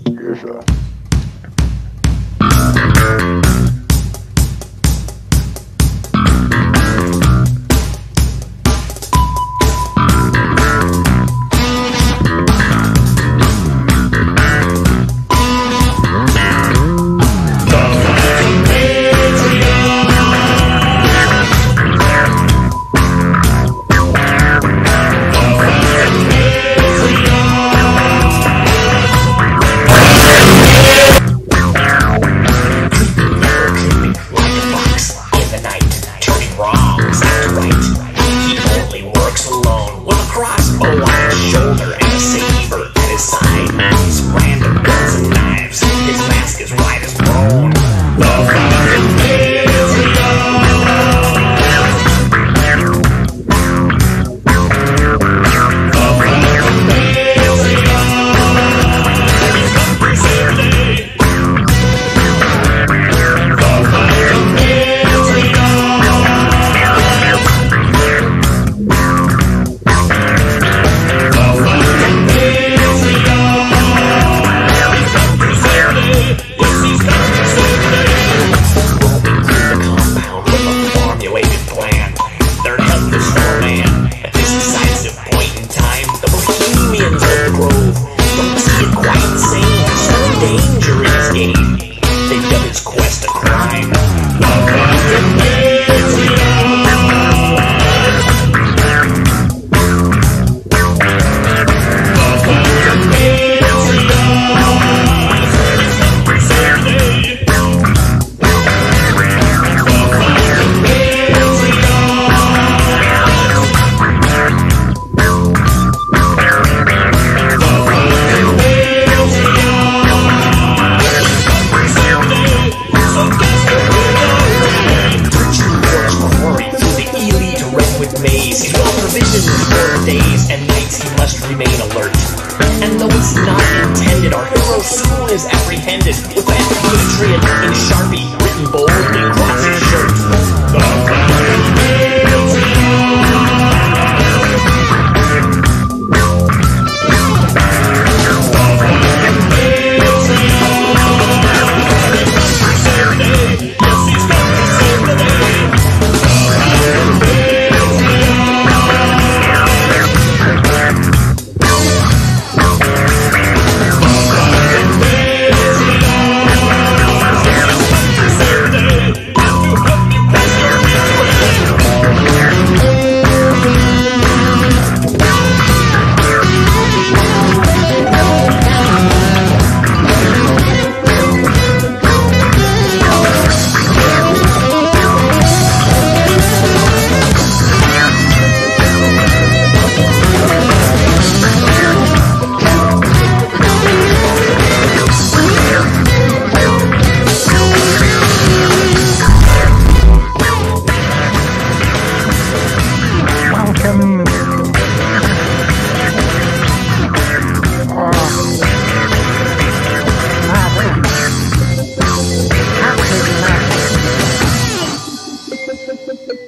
Yes, sir.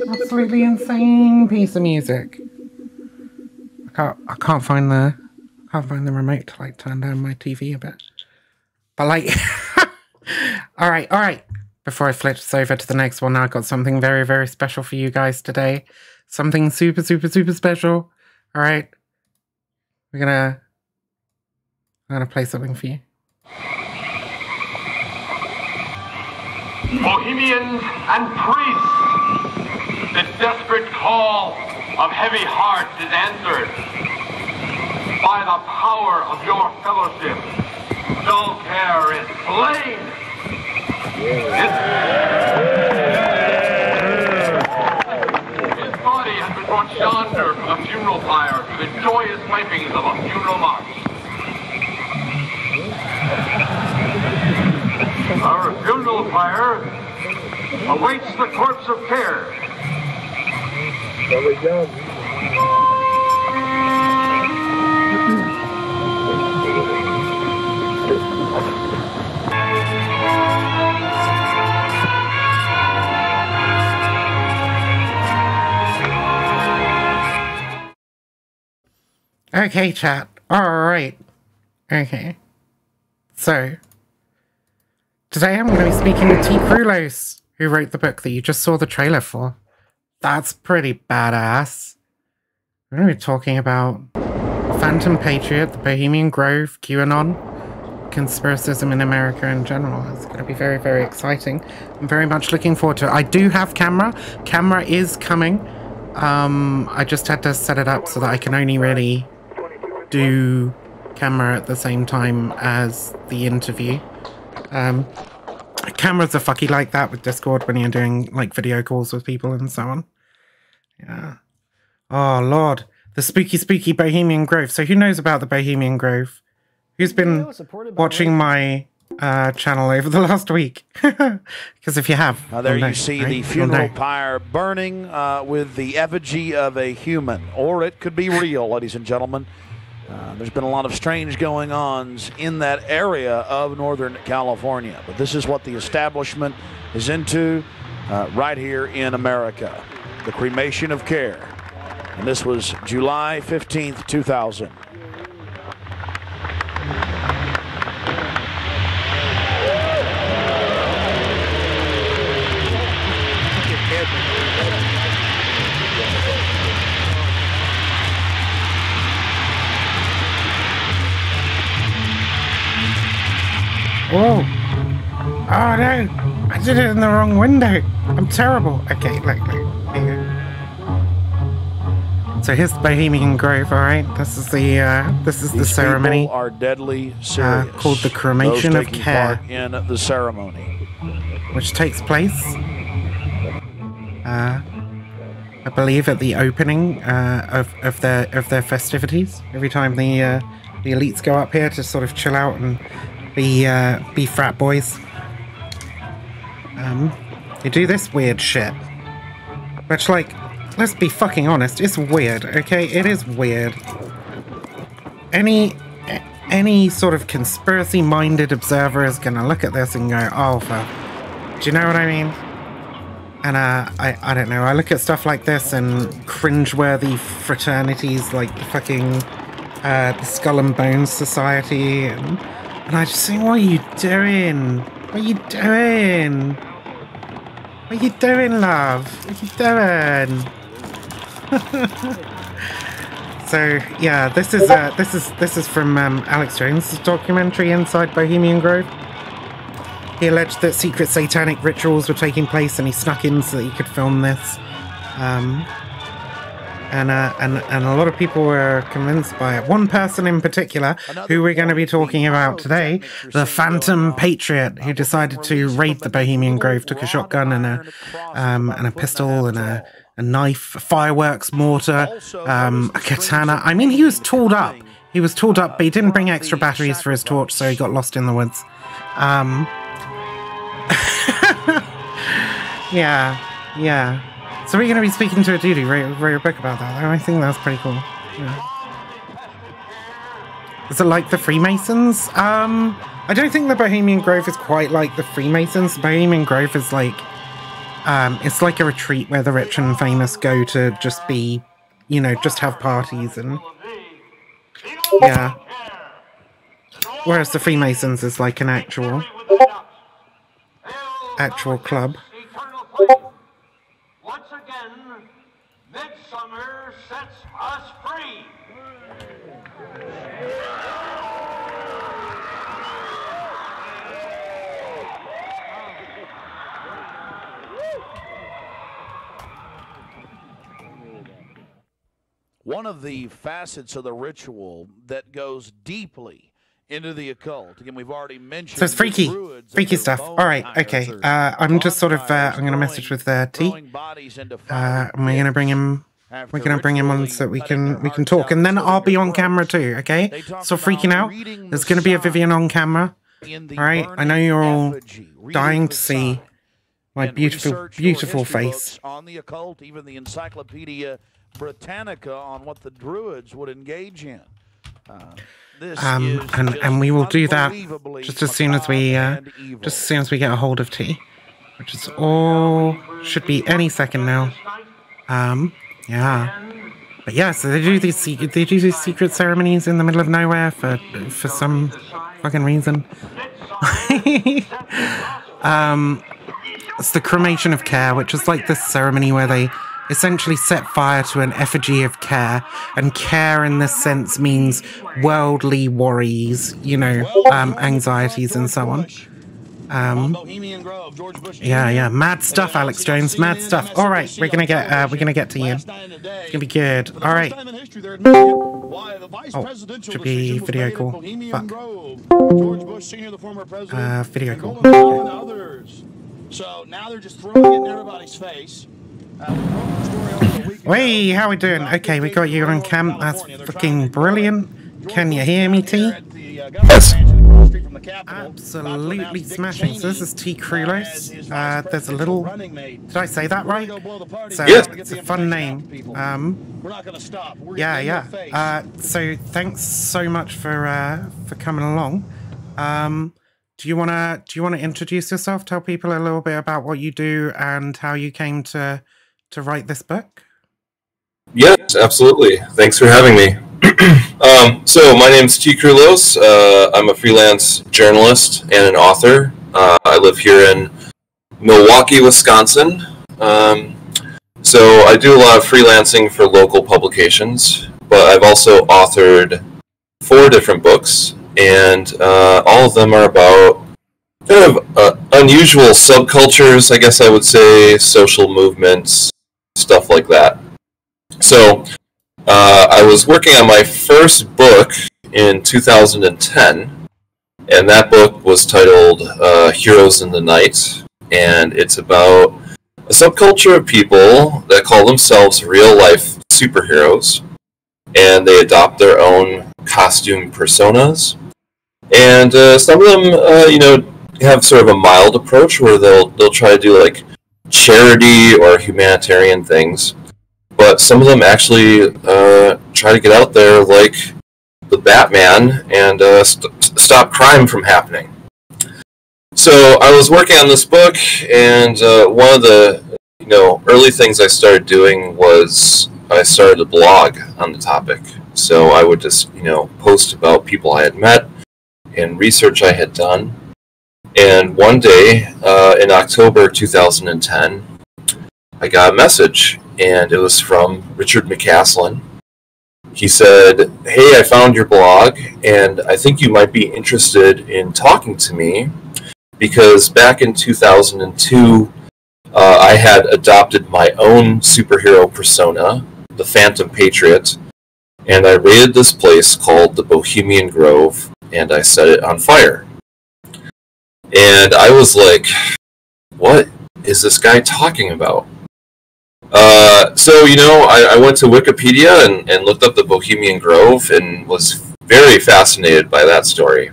Absolutely insane piece of music. I can't find the remote to like turn down my TV a bit. But like all right. Before I flip this over to the next one, I've got something very, very special for you guys today. Something super, super, super special. All right. I'm gonna play something for you. Bohemians and priests, the desperate call of heavy hearts is answered. By the power of your fellowship, dull care is slain. His body has been brought yonder from the funeral pyre to the joyous pipings of a funeral march. Our funeral pyre awaits the corpse of care. There we go. Okay, chat. Alright. Okay. So, today I'm going to be speaking with T. Krulos, who wrote the book that you just saw the trailer for. That's pretty badass. We're going to be talking about Phantom Patriot, the Bohemian Grove, QAnon, conspiracism in America in general. It's going to be very, very exciting. I'm very much looking forward to it. I do have camera. Camera is coming. I just had to set it up so that I can only really do camera at the same time as the interview. Cameras are fucky like that with Discord when you're doing like video calls with people and so on. Yeah. Oh Lord, the spooky Bohemian Grove. So who knows about the Bohemian Grove? Who's been watching my channel over the last week? Because if you have, there you see the funeral pyre burning with the effigy of a human, or it could be real, ladies and gentlemen. There's been a lot of strange going-ons in that area of Northern California, but this is what the establishment is into right here in America, the cremation of care. And this was July 15th, 2000. Whoa! Oh no! I did it in the wrong window. I'm terrible. Okay, look. Here you go. So here's the Bohemian Grove. All right, this is the ceremony. People are deadly serious. Called the cremation of care, part in the ceremony, which takes place, I believe, at the opening of their festivities. Every time the elites go up here to sort of chill out and be frat boys. You do this weird shit. Which, like, let's be fucking honest, it's weird, okay? It is weird. Any sort of conspiracy-minded observer is gonna look at this and go, oh, do you know what I mean? And, I don't know, I look at stuff like this and cringeworthy fraternities like the fucking, the Skull and Bones Society, and I just think, what are you doing? What are you doing? What are you doing, love? What are you doing? So yeah, this is from Alex Jones' documentary Inside Bohemian Grove. He alleged that secret satanic rituals were taking place, and he snuck in so that he could film this. And a lot of people were convinced by it. One person in particular, who we're going to be talking about today, the Phantom Patriot, who decided to raid the Bohemian Grove, took a shotgun and a pistol and a knife, a fireworks mortar, a katana. I mean, he was tooled up. He was tooled up, but he didn't bring extra batteries for his torch, so he got lost in the woods. Yeah. So we're going to be speaking to a dude who wrote a book about that. I think that's pretty cool. Yeah. Is it like the Freemasons? I don't think the Bohemian Grove is quite like the Freemasons. The Bohemian Grove is like, it's like a retreat where the rich and famous go to just be, you know, just have parties and, yeah. Whereas the Freemasons is like an actual club. Once again, midsummer sets us free. One of the facets of the ritual that goes deeply into the occult. Again, we've already mentioned. So it's freaky stuff. All right, okay. I'm just sort of. I'm going to message with T. And we're going to bring him. We're going to bring him on so that we can talk, and then I'll be on camera too. Okay. So freaking out. There's going to be a Vivian on camera. All right. I know you're all dying to see my beautiful face. On the occult, even the Encyclopedia Britannica on what the Druids would engage in. And we will do that just as soon as we get a hold of T, which is all should be any second now. Yeah. But yeah, so they do these secret ceremonies in the middle of nowhere for some fucking reason. It's the cremation of Care, which is like this ceremony where they essentially set fire to an effigy of Care, and Care in this sense means worldly worries, you know, anxieties and so on. Yeah, mad stuff, Alex Jones, mad stuff. All right, we're gonna get to you. It's gonna be good. All right. Oh, should be video call. Fuck. Video call. So now they're just throwing it in everybody's face. Hey, how we doing? Okay, we got you on cam. That's fucking brilliant. Can you hear me, T? Yes. Absolutely smashing. So this is T. Krulos. There's a little... Did I say that right? So, yes. It's a fun name. Yeah. So thanks so much for coming along. Do you wanna introduce yourself? Tell people a little bit about what you do and how you came to write this book? Yes, absolutely. Thanks for having me. So my name's T. Krulos. I'm a freelance journalist and an author. I live here in Milwaukee, Wisconsin. So I do a lot of freelancing for local publications, but I've also authored 4 different books, and all of them are about kind of unusual subcultures, I guess I would say, social movements, stuff like that. So I was working on my first book in 2010, and that book was titled Heroes in the Night, and it's about a subculture of people that call themselves real-life superheroes, and they adopt their own costume personas. And some of them, have sort of a mild approach where they'll try to do like charity or humanitarian things, but some of them actually try to get out there like the Batman and stop crime from happening. So I was working on this book, and one of the early things I started doing was I started a blog on the topic. So I would just post about people I had met and research I had done. And one day in October 2010, I got a message, and it was from Richard McCaslin. He said, "Hey, I found your blog, and I think you might be interested in talking to me, because back in 2002, I had adopted my own superhero persona, the Phantom Patriot, and I raided this place called the Bohemian Grove, and I set it on fire." And I was like, what is this guy talking about? So, I went to Wikipedia and looked up the Bohemian Grove and was very fascinated by that story.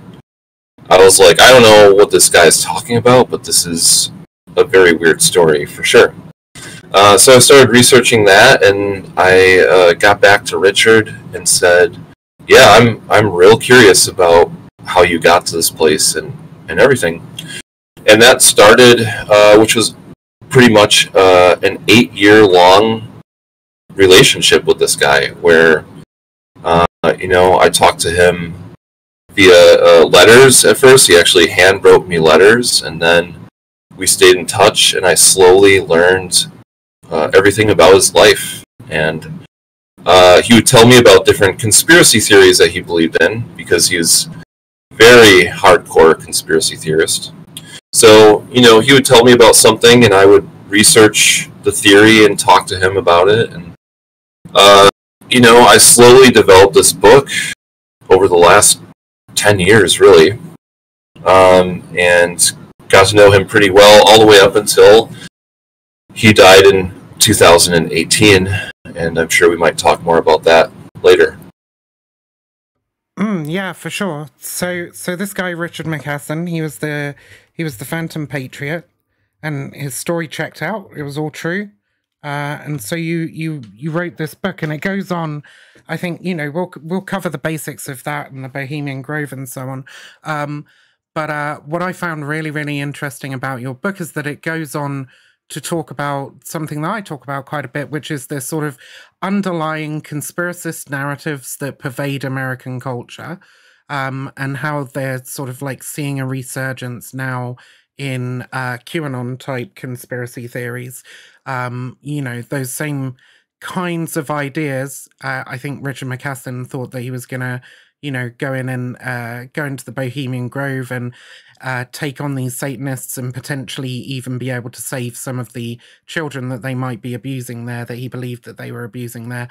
I was like, I don't know what this guy's talking about, but this is a very weird story for sure. So I started researching that, and I got back to Richard and said, yeah, I'm real curious about how you got to this place and everything. And that started, which was pretty much an 8-year-long relationship with this guy, where, I talked to him via letters at first. He actually hand wrote me letters, and then we stayed in touch, and I slowly learned everything about his life. And he would tell me about different conspiracy theories that he believed in, because he was very hardcore conspiracy theorist. So, he would tell me about something, and I would research the theory and talk to him about it. And, I slowly developed this book over the last 10 years, really, and got to know him pretty well all the way up until he died in 2018, and I'm sure we might talk more about that later. Yeah, for sure. So this guy Richard McCaslin, he was the Phantom Patriot, and his story checked out. It was all true. And so you wrote this book, and it goes on. I think we'll cover the basics of that and the Bohemian Grove and so on. But what I found really, really interesting about your book is that it goes on to talk about something that I talk about quite a bit, which is the sort of underlying conspiracist narratives that pervade American culture, and how they're sort of like seeing a resurgence now in QAnon type conspiracy theories. You know, those same kinds of ideas. I think Richard McCaslin thought that he was going to, you know, go in and go into the Bohemian Grove and take on these Satanists and potentially even be able to save some of the children that they might be abusing there, that he believed that they were abusing there.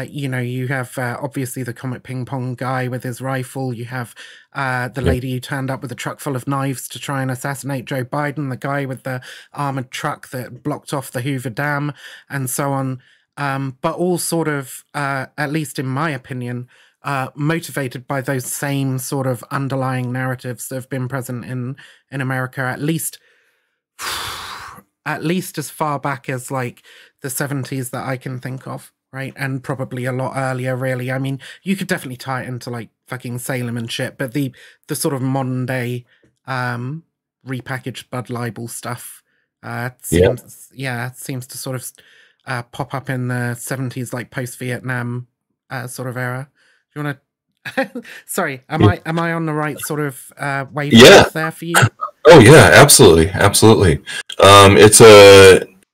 You know, you have obviously the Comet Ping Pong guy with his rifle. You have the lady who turned up with a truck full of knives to try and assassinate Joe Biden, the guy with the armored truck that blocked off the Hoover Dam, and so on. But all sort of, at least in my opinion, motivated by those same sort of underlying narratives that have been present in America, at least as far back as like the 70s that I can think of, right? And probably a lot earlier, really. I mean, you could definitely tie it into like fucking Salem and shit, but the sort of modern day repackaged Bud Libel stuff seems to sort of pop up in the 70s, like post-Vietnam sort of era. Do you want to? Sorry, am I on the right sort of wavelength there for you? Oh yeah, absolutely.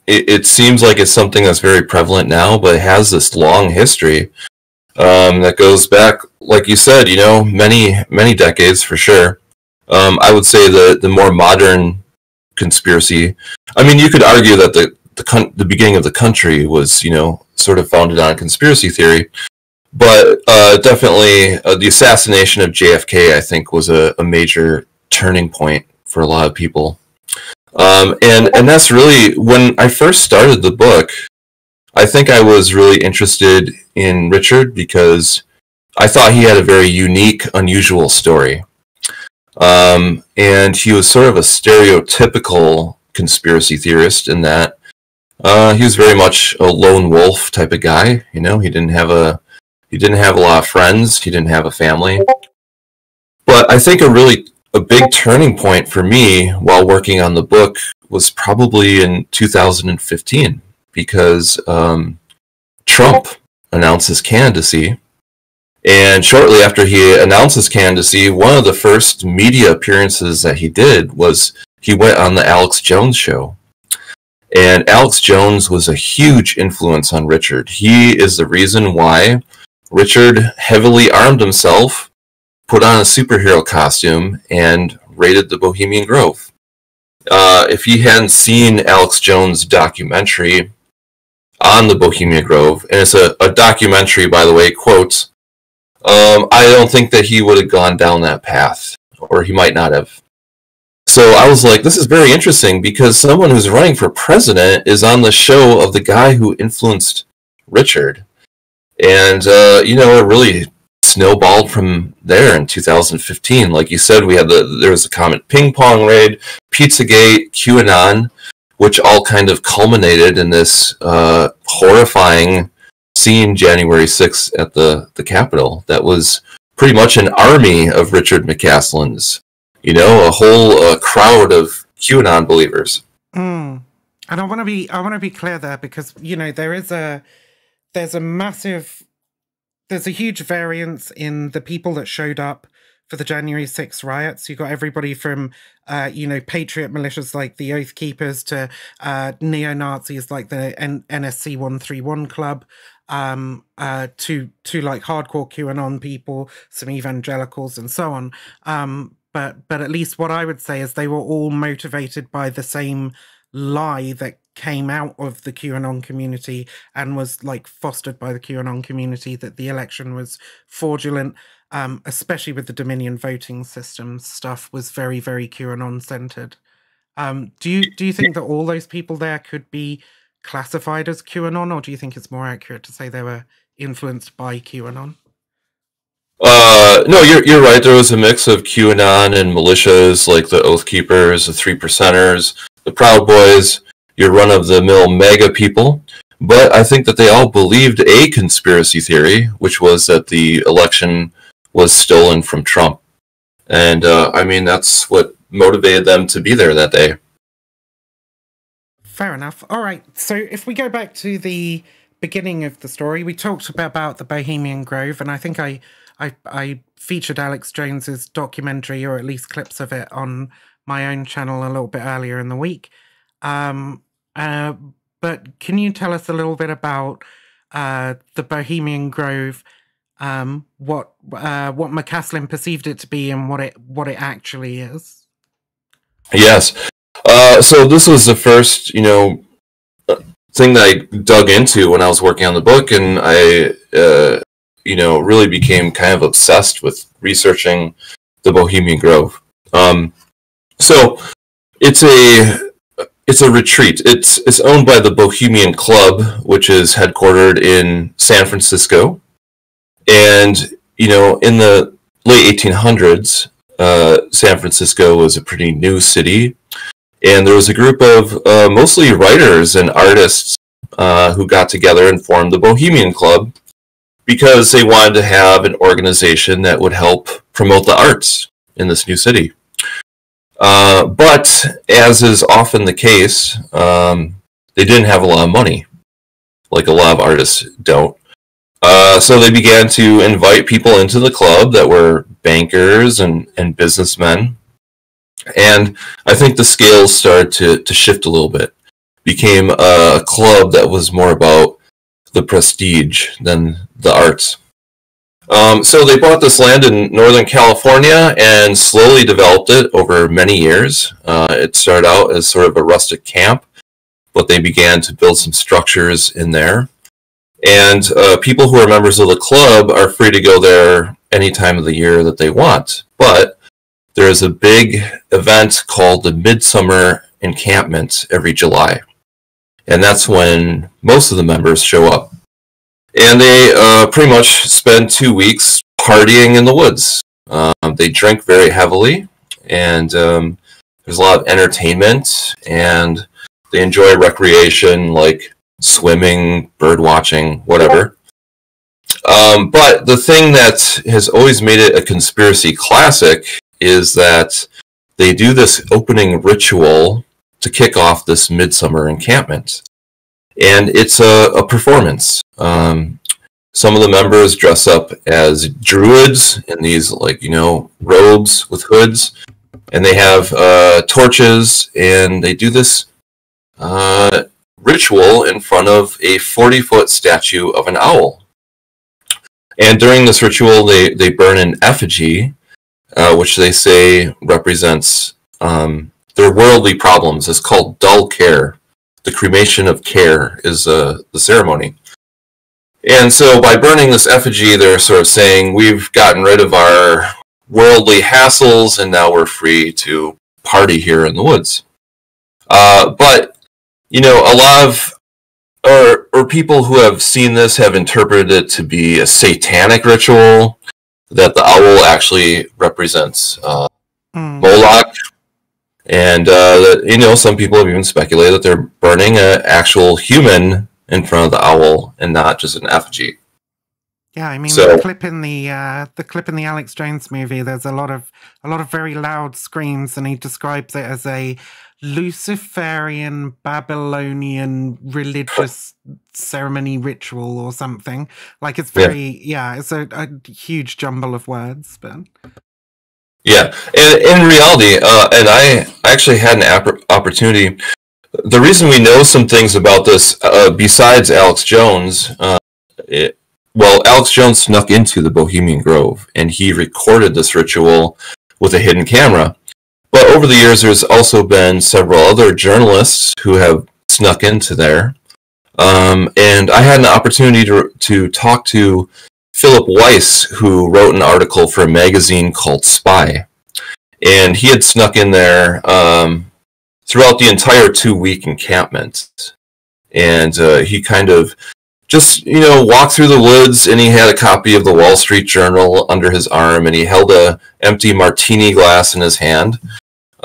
It seems like it's something that's very prevalent now, but it has this long history that goes back, like you said, you know, many decades for sure. I would say the more modern conspiracy. I mean, you could argue that the beginning of the country was, you know, sort of founded on conspiracy theory. But definitely the assassination of JFK, I think, was a major turning point for a lot of people. And that's really, when I first started the book, I think I was really interested in Richard because I thought he had a very unique, unusual story. And he was sort of a stereotypical conspiracy theorist in that he was very much a lone wolf type of guy. You know, he didn't have a lot of friends. He didn't have a family. But I think a big turning point for me while working on the book was probably in 2015 because Trump announced his candidacy. And shortly after he announced his candidacy, one of the first media appearances that he did was he went on the Alex Jones show. And Alex Jones was a huge influence on Richard. He is the reason why Richard heavily armed himself, put on a superhero costume, and raided the Bohemian Grove. If he hadn't seen Alex Jones' documentary on the Bohemian Grove, and it's a documentary, by the way, quotes, I don't think that he would have gone down that path, or he might not have. So I was like, this is very interesting, because someone who's running for president is on the show of the guy who influenced Richard. And, you know, it really snowballed from there in 2015. Like you said, there was the Comet Ping Pong raid, Pizzagate, QAnon, which all kind of culminated in this horrifying scene January 6th at the Capitol. That was pretty much an army of Richard McCaslin's, you know, a whole crowd of QAnon believers. And I want to be clear there, because, you know, there's a huge variance in the people that showed up for the January 6th riots. You got everybody from, you know, patriot militias like the Oath Keepers to neo-Nazis like the NSC 131 Club, to like hardcore QAnon people, some evangelicals and so on. But at least what I would say is they were all motivated by the same lie that came out of the QAnon community and was like fostered by the QAnon community, that the election was fraudulent, especially with the Dominion voting system stuff was very, very QAnon centered. Do you think that all those people there could be classified as QAnon, or do you think it's more accurate to say they were influenced by QAnon? No, you're right. There was a mix of QAnon and militias like the Oath Keepers, the 3%ers, the Proud Boys, your run-of-the-mill MAGA people. But I think that they all believed a conspiracy theory, which was that the election was stolen from Trump. And, I mean, that's what motivated them to be there that day. Fair enough. All right. So if we go back to the beginning of the story, we talked about the Bohemian Grove, and I think I featured Alex Jones's documentary, or at least clips of it, on my own channel a little bit earlier in the week. But can you tell us a little bit about the Bohemian Grove, what McCaslin perceived it to be, and what it actually is? Yes. So this was the first, thing that I dug into when I was working on the book, and I, really became kind of obsessed with researching the Bohemian Grove. So it's a retreat. It's owned by the Bohemian Club, which is headquartered in San Francisco, and in the late 1800s, San Francisco was a pretty new city. And there was a group of mostly writers and artists who got together and formed the Bohemian Club because they wanted to have an organization that would help promote the arts in this new city. But as is often the case, they didn't have a lot of money, like a lot of artists don't. So they began to invite people into the club that were bankers and businessmen. And I think the scales started to shift a little bit. Became a club that was more about the prestige than the arts. So they bought this land in Northern California and slowly developed it over many years. It started out as sort of a rustic camp, but they began to build some structures in there. And people who are members of the club are free to go there any time of the year that they want. But there is a big event called the Midsummer Encampment every July. And that's when most of the members show up. And they pretty much spend 2 weeks partying in the woods. They drink very heavily, and there's a lot of entertainment, and they enjoy recreation like swimming, bird watching, whatever. But the thing that has always made it a conspiracy classic is that they do this opening ritual to kick off this midsummer encampment. And it's a performance. Some of the members dress up as druids in these, robes with hoods. And they have torches, and they do this ritual in front of a 40-foot statue of an owl. And during this ritual, they burn an effigy, which they say represents their worldly problems. It's called dull care. The cremation of care is the ceremony. And so by burning this effigy, they're sort of saying, we've gotten rid of our worldly hassles, and now we're free to party here in the woods. But, a lot of or people who have seen this have interpreted it to be a satanic ritual, that the owl actually represents Moloch. And, some people have even speculated that they're burning an actual human in front of the owl and not just an effigy. Yeah, I mean, the clip in the Alex Jones movie, there's a lot of very loud screams, and he describes it as a Luciferian Babylonian religious ceremony ritual or something. Like, it's very it's a huge jumble of words, but yeah, and in reality, and I actually had an opportunity. The reason we know some things about this, besides Alex Jones, Alex Jones snuck into the Bohemian Grove, and he recorded this ritual with a hidden camera. But over the years, there's also been several other journalists who have snuck into there. And I had an opportunity to talk to Philip Weiss, who wrote an article for a magazine called Spy. And he had snuck in there throughout the entire 2-week encampment. And he kind of just, walked through the woods, and he had a copy of the Wall Street Journal under his arm, and he held a empty martini glass in his hand.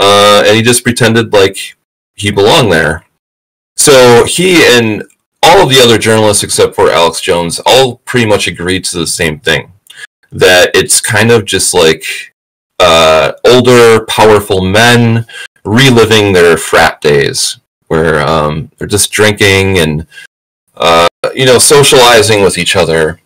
And he just pretended like he belonged there. So he and all of the other journalists, except for Alex Jones, all pretty much agreed to the same thing. That it's kind of just like older, powerful men reliving their frat days. where they're just drinking and socializing with each other,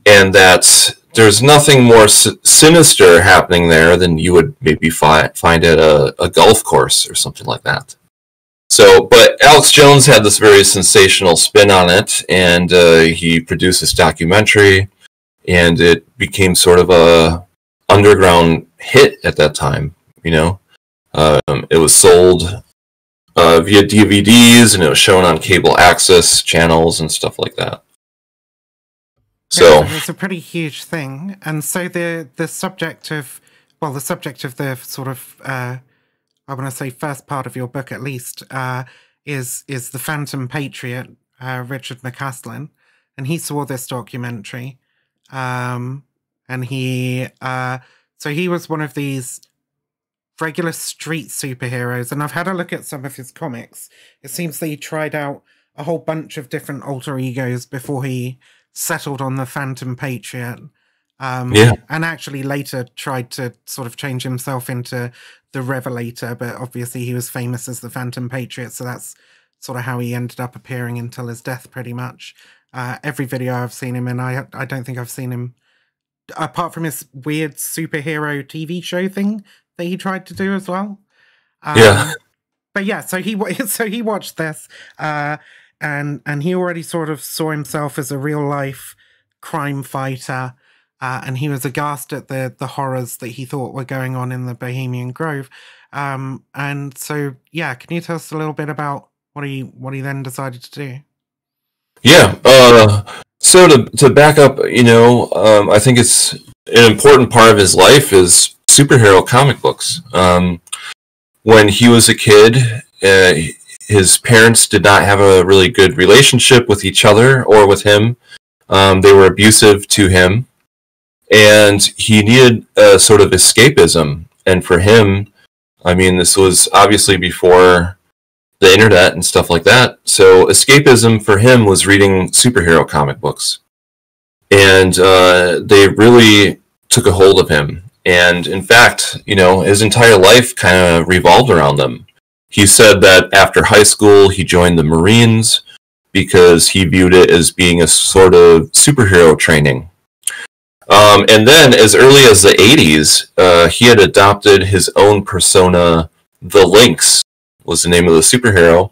and that there's nothing more sinister happening there than you would maybe find at a golf course or something like that. So, but Alex Jones had this very sensational spin on it, and he produced this documentary, and it became sort of a underground hit at that time. It was sold via DVDs, and it was shown on cable access channels and stuff like that. So it's a pretty huge thing, and so the subject of the sort of I want to say first part of your book at least is the Phantom Patriot, Richard McCaslin, and he saw this documentary, and he was one of these regular street superheroes, and I've had a look at some of his comics. It seems that he tried out a whole bunch of different alter egos before he settled on the Phantom Patriot, and actually later tried to sort of change himself into the Revelator, but obviously he was famous as the Phantom Patriot, so that's sort of how he ended up appearing until his death, pretty much. Every video I've seen him in, I don't think I've seen him, apart from his weird superhero TV show thing that he tried to do as well. But yeah, so he watched this, and he already sort of saw himself as a real life crime fighter, and he was aghast at the horrors that he thought were going on in the Bohemian Grove. And so, yeah, can you tell us a little bit about what he then decided to do? Yeah. So to back up, I think it's an important part of his life is superhero comic books. When he was a kid, his parents did not have a really good relationship with each other or with him. They were abusive to him, and he needed a sort of escapism. And for him, I mean, this was obviously before the internet and stuff like that. So escapism for him was reading superhero comic books. And they really took a hold of him. And in fact, his entire life kind of revolved around them. He said that after high school, he joined the Marines because he viewed it as being a sort of superhero training. And then, as early as the 80s, he had adopted his own persona. The Lynx was the name of the superhero.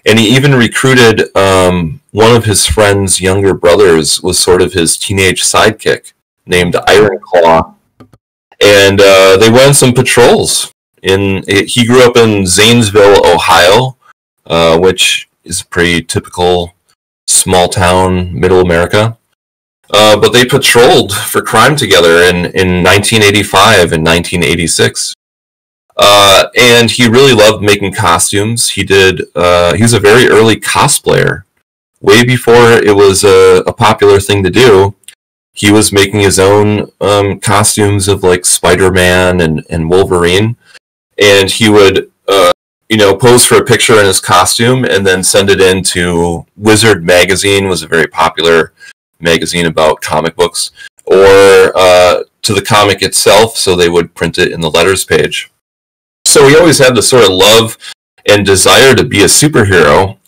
And he even recruited one of his friend's younger brothers was sort of his teenage sidekick named Ironclaw. And they went on some patrols. He grew up in Zanesville, Ohio, which is a pretty typical small town, middle America. But they patrolled for crime together in 1985 and 1986. And he really loved making costumes. He was a very early cosplayer. Way before it was a popular thing to do, he was making his own costumes of like Spider-Man and Wolverine. And he would, pose for a picture in his costume and then send it in to Wizard Magazine, was a very popular magazine about comic books, or to the comic itself, so they would print it in the letters page. So he always had this sort of love and desire to be a superhero,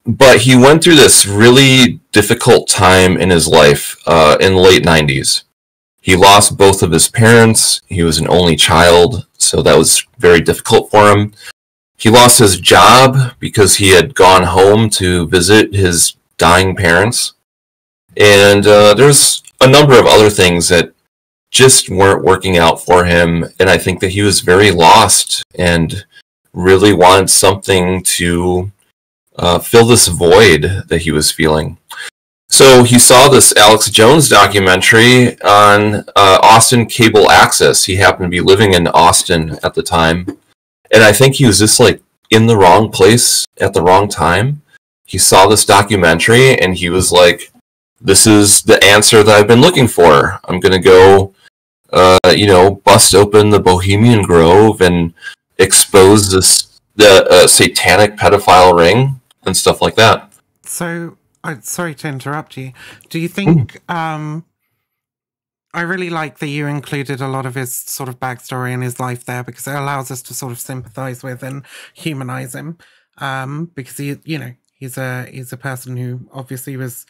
but he went through this really difficult time in his life in the late 90s. He lost both of his parents. He was an only child, so that was very difficult for him. He lost his job because he had gone home to visit his dying parents. And there's a number of other things that just weren't working out for him, and I think that he was very lost and really wanted something to fill this void that he was feeling. So he saw this Alex Jones documentary on Austin Cable Access. He happened to be living in Austin at the time, and I think he was just like in the wrong place at the wrong time. He saw this documentary and he was like, this is the answer that I've been looking for. I'm going to go, bust open the Bohemian Grove and expose the satanic pedophile ring and stuff like that. So, sorry to interrupt you. Do you think I really like that you included a lot of his sort of backstory and his life there, because it allows us to sort of sympathize with and humanize him. Because he's a person who obviously was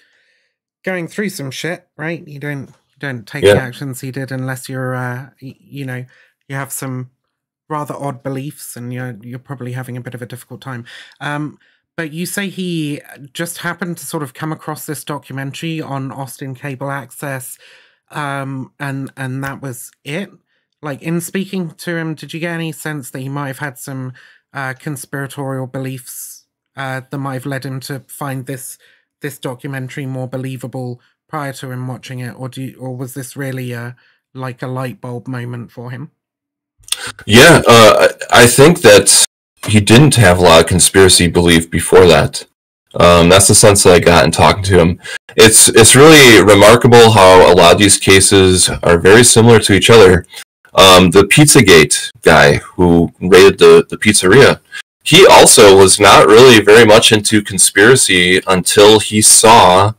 going through some shit, right? You don't take the actions he did unless you're you have some rather odd beliefs, and you're probably having a bit of a difficult time. But you say he just happened to sort of come across this documentary on Austin Cable Access. And that was it. Like, in speaking to him, did you get any sense that he might have had some conspiratorial beliefs that might have led him to find this documentary more believable prior to him watching it, or was this really like a light bulb moment for him? Yeah, I think that he didn't have a lot of conspiracy belief before that. That's the sense that I got in talking to him. It's really remarkable how a lot of these cases are very similar to each other. The Pizzagate guy who raided the pizzeria, he also was not really very much into conspiracy until he saw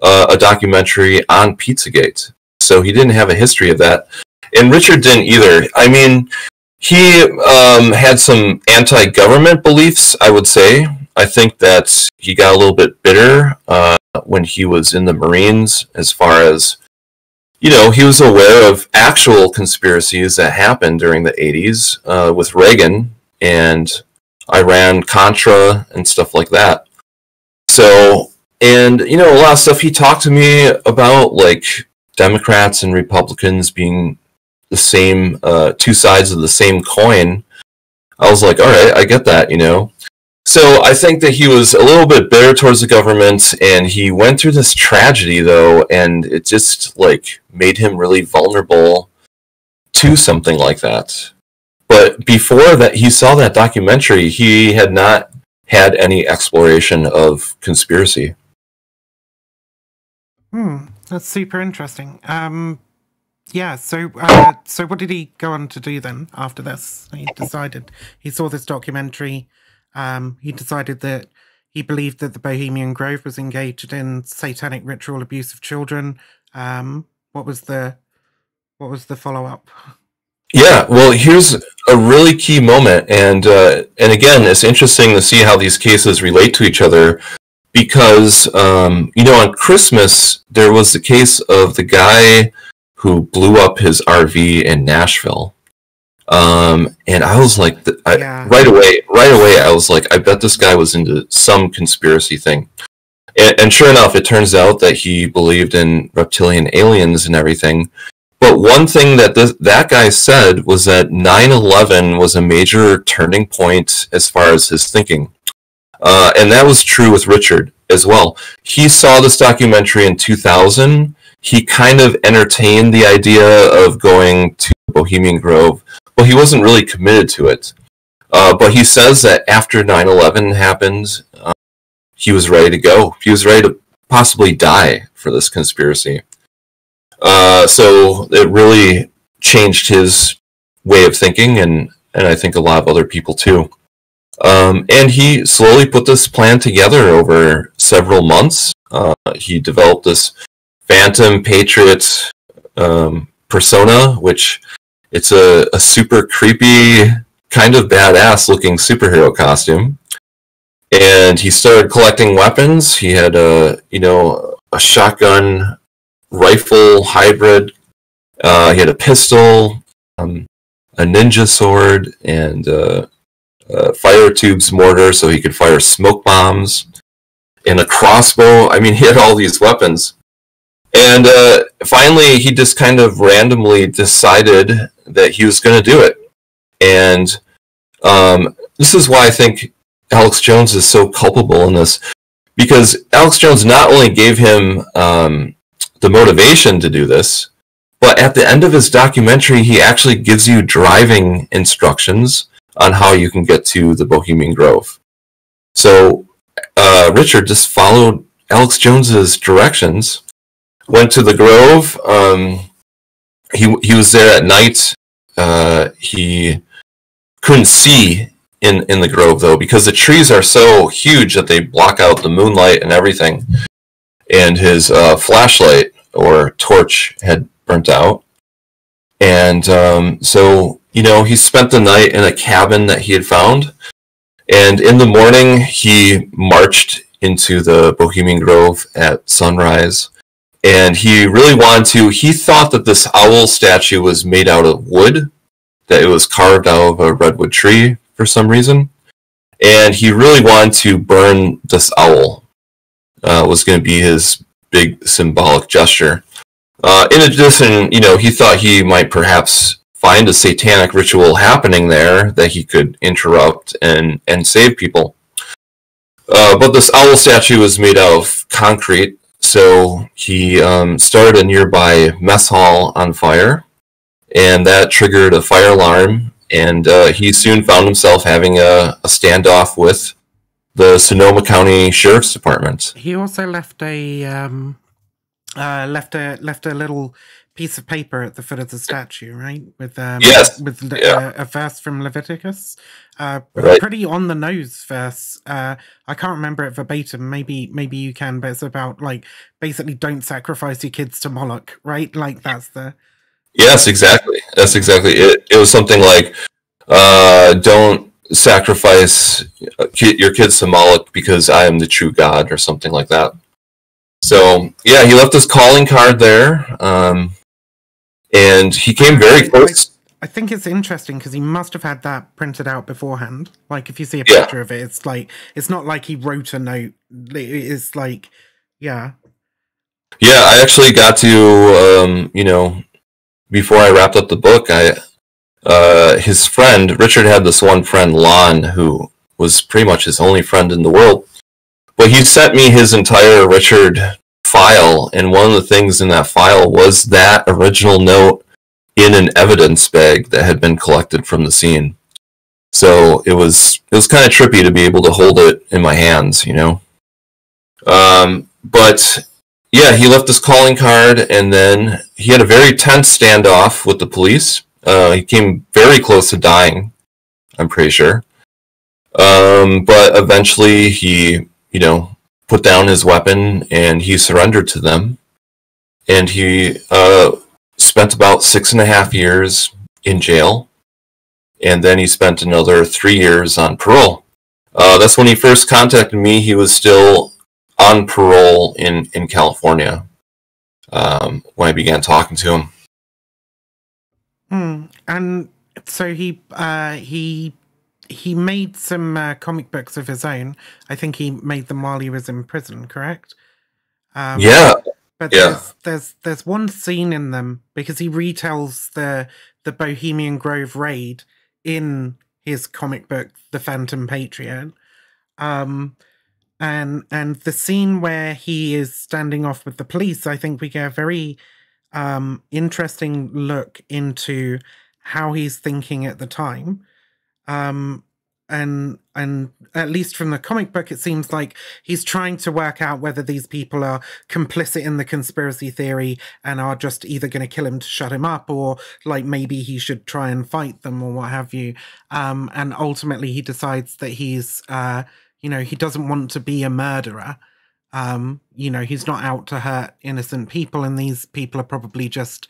a documentary on Pizzagate. So he didn't have a history of that. And Richard didn't either. I mean, he had some anti-government beliefs, I would say. I think that he got a little bit bitter when he was in the Marines, as far as, he was aware of actual conspiracies that happened during the 80s with Reagan and Iran-Contra and stuff like that. So, and, a lot of stuff he talked to me about, like Democrats and Republicans being the same, two sides of the same coin. I was like, all right, I get that, So I think that he was a little bit bitter towards the government, and he went through this tragedy, though, and it just, made him really vulnerable to something like that. But before that, he saw that documentary, he had not had any exploration of conspiracy. That's super interesting. Yeah, so what did he go on to do then after this? He saw this documentary. He decided that he believed that the Bohemian Grove was engaged in satanic ritual abuse of children. What was the follow-up? Yeah, well, here's a really key moment, and again, it's interesting to see how these cases relate to each other, because on Christmas there was the case of the guy who blew up his RV in Nashville. And I was like, right away, I was like, I bet this guy was into some conspiracy thing. And sure enough, it turns out that he believed in reptilian aliens and everything. But one thing that that guy said was that 9/11 was a major turning point as far as his thinking. And that was true with Richard as well. He saw this documentary in 2000. He kind of entertained the idea of going to Bohemian Grove. Well, he wasn't really committed to it. But he says that after 9/11 happened, he was ready to go. He was ready to possibly die for this conspiracy. So it really changed his way of thinking, and I think a lot of other people too. And he slowly put this plan together over several months. He developed this Phantom Patriot persona, which it's a super creepy, kind of badass looking superhero costume. And he started collecting weapons. He had a shotgun rifle hybrid. He had a pistol, a ninja sword, and fire tubes mortar so he could fire smoke bombs, and a crossbow. I mean, he had all these weapons. And finally, he just kind of randomly decided that he was going to do it. And this is why I think Alex Jones is so culpable in this, because Alex Jones not only gave him the motivation to do this, but at the end of his documentary, he actually gives you driving instructions on how you can get to the Bohemian Grove. So Richard just followed Alex Jones's directions, went to the Grove. He was there at night. He couldn't see in the Grove, though, because the trees are so huge that they block out the moonlight and everything. And his flashlight or torch had burnt out. And so, he spent the night in a cabin that he had found. And in the morning, he marched into the Bohemian Grove at sunrise. And he really he thought that this owl statue was made out of wood, that it was carved out of a redwood tree for some reason. And he really wanted to burn this owl. Was going to be his big symbolic gesture. In addition, he thought he might perhaps find a satanic ritual happening there that he could interrupt and save people. But this owl statue was made out of concrete, so he started a nearby mess hall on fire, and that triggered a fire alarm, and he soon found himself having a standoff with the Sonoma County Sheriff's Department. He also left a little piece of paper at the foot of the statue, right? With yes, a verse from Leviticus, right. Pretty on the nose verse. I can't remember it verbatim. Maybe you can, but it's about basically don't sacrifice your kids to Moloch, right? That's the. Yes, exactly. That's exactly it. It was something like, don't sacrifice your kids to Moloch because I am the true God, or something like that. So yeah, he left his calling card there, and he came very close. I think it's interesting because he must have had that printed out beforehand. If you see a picture of it, it's not like he wrote a note. It's yeah. Yeah, I actually got to, before I wrapped up the book, his friend, Richard had this one friend, Lon, who was pretty much his only friend in the world. But he sent me his entire Richard file, and one of the things in that file was that original note in an evidence bag that had been collected from the scene. So it was kind of trippy to be able to hold it in my hands, But yeah, he left his calling card, and then he had a very tense standoff with the police. He came very close to dying, I'm pretty sure. But eventually he, put down his weapon and he surrendered to them. And he spent about 6.5 years in jail. And then he spent another 3 years on parole. That's when he first contacted me. He was still on parole in California when I began talking to him. And so he made some comic books of his own. I think he made them while he was in prison, correct? Yeah. But yeah. there's one scene in them because he retells the Bohemian Grove raid in his comic book, The Phantom Patriot. And the scene where he is standing off with the police, I think we get a very interesting look into how he's thinking at the time. And at least from the comic book, it seems like he's trying to work out whether these people are complicit in the conspiracy theory and are just either going to kill him to shut him up, or maybe he should try and fight them or what have you. And ultimately he decides that he's, he doesn't want to be a murderer. He's not out to hurt innocent people, and these people are probably just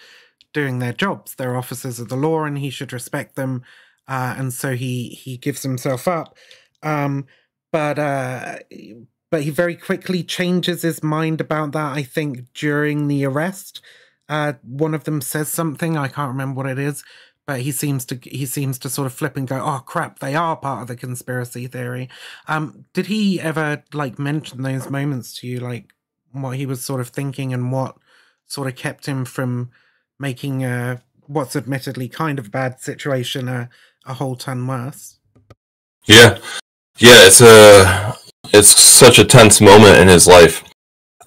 doing their jobs. They're officers of the law and he should respect them. And so he gives himself up. But he very quickly changes his mind about that, I think, during the arrest. One of them says something, I can't remember what it is, but he seems to sort of flip and go, oh crap, they are part of the conspiracy theory. Did he ever mention those moments to you, what he was sort of thinking and what sort of kept him from making what's admittedly kind of a bad situation a whole ton worse? Yeah, it's such a tense moment in his life.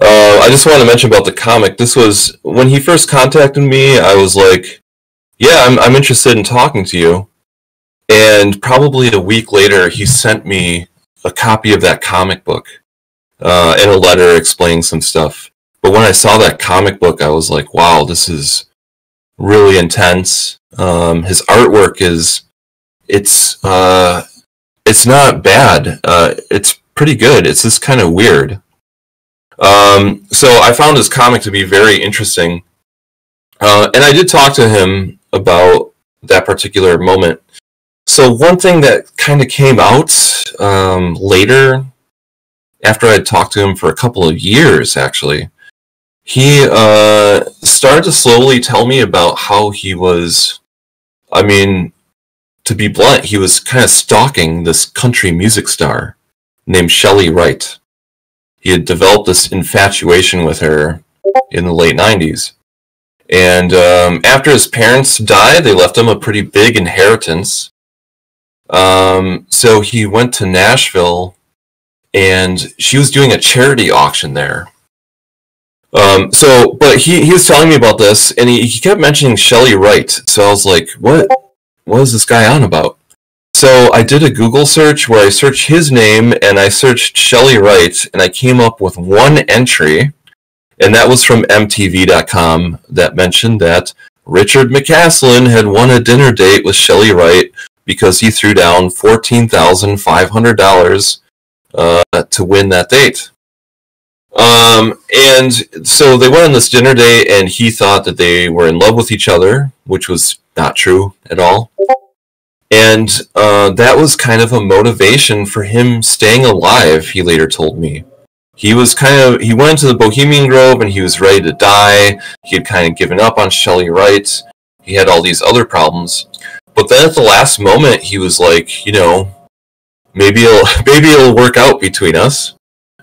I just want to mention about the comic. This was when he first contacted me. I was like, "Yeah, I'm interested in talking to you." And probably a week later, he sent me a copy of that comic book and a letter explaining some stuff. But when I saw that comic book, I was like, "Wow, this is really intense." His artwork it's not bad. It's pretty good. It's just kind of weird. So I found his comic to be very interesting. And I did talk to him about that particular moment. So one thing that kind of came out later, after I'd talked to him for a couple of years, actually, he started to slowly tell me about how he was, I mean, to be blunt, he was kind of stalking this country music star named Shelley Wright. He had developed this infatuation with her in the late 90s. And after his parents died, they left him a pretty big inheritance. So he went to Nashville, and she was doing a charity auction there. But he was telling me about this, and he kept mentioning Shelley Wright. So I was like, what is this guy on about? So I did a Google search where I searched his name, and I searched Shelley Wright, and I came up with one entry, and that was from MxVivian.com that mentioned that Richard McCaslin had won a dinner date with Shelley Wright because he threw down $14,500 to win that date. And so they went on this dinner date, and he thought that they were in love with each other, which was not true at all. And that was kind of a motivation for him staying alive, he later told me. He went into the Bohemian Grove, and he was ready to die. He had kind of given up on Shelley Wright. He had all these other problems. But then at the last moment, he was like, you know, maybe it'll work out between us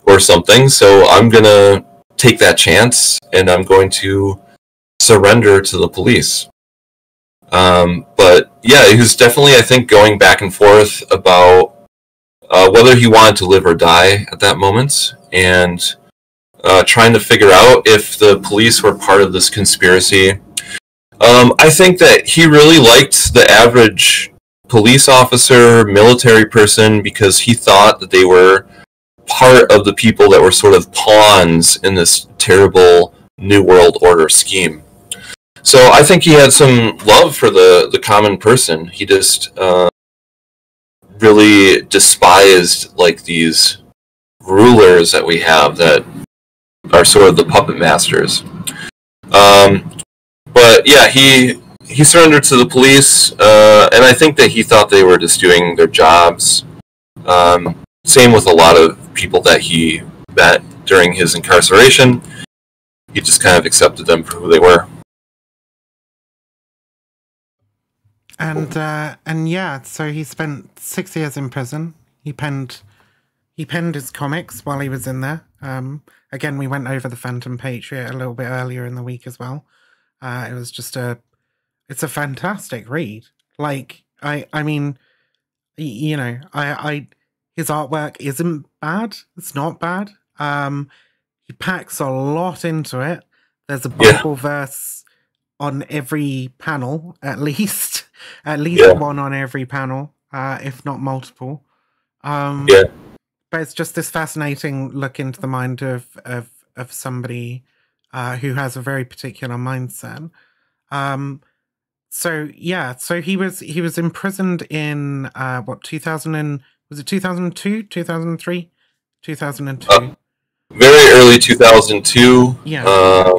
or something. So I'm going to take that chance, and I'm going to surrender to the police. But yeah, he was definitely, I think, going back and forth about whether he wanted to live or die at that moment, and trying to figure out if the police were part of this conspiracy. I think that he really liked the average police officer, military person, because he thought that they were part of the people that were sort of pawns in this terrible New World Order scheme. So I think he had some love for the common person. He just really despised like these rulers that we have that are sort of the puppet masters. But yeah, he surrendered to the police, and I think that he thought they were just doing their jobs. Same with a lot of people that he met during his incarceration. He just kind of accepted them for who they were. And yeah, so he spent 6 years in prison. He penned his comics while he was in there. Again, we went over the Phantom Patriot a little bit earlier in the week as well. It was just it's a fantastic read. Like, I mean, you know, his artwork isn't bad. It's not bad. He packs a lot into it. There's a Bible verse on every panel, at least one on every panel, if not multiple. But it's just this fascinating look into the mind of somebody who has a very particular mindset. So he was imprisoned in 2000 was it 2002, 2003, 2002? Very early 2002. Yeah.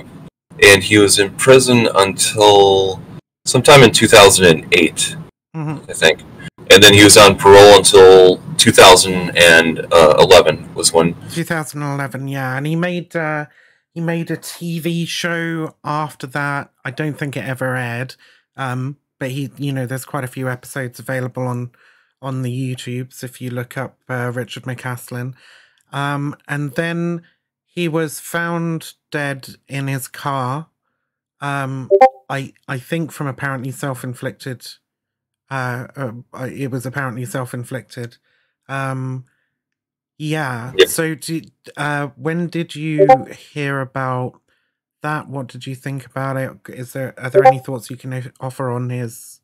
And he was in prison until sometime in 2008, I think. And then he was on parole until 2011 was when. 2011, yeah. And he made a TV show after that. I don't think it ever aired. But there's quite a few episodes available on the YouTubes if you look up Richard McCaslin. And then he was found dead in his car. I think from apparently self-inflicted. It was apparently self-inflicted. Yeah. So, when did you hear about that? What did you think about it? Are there any thoughts you can offer on his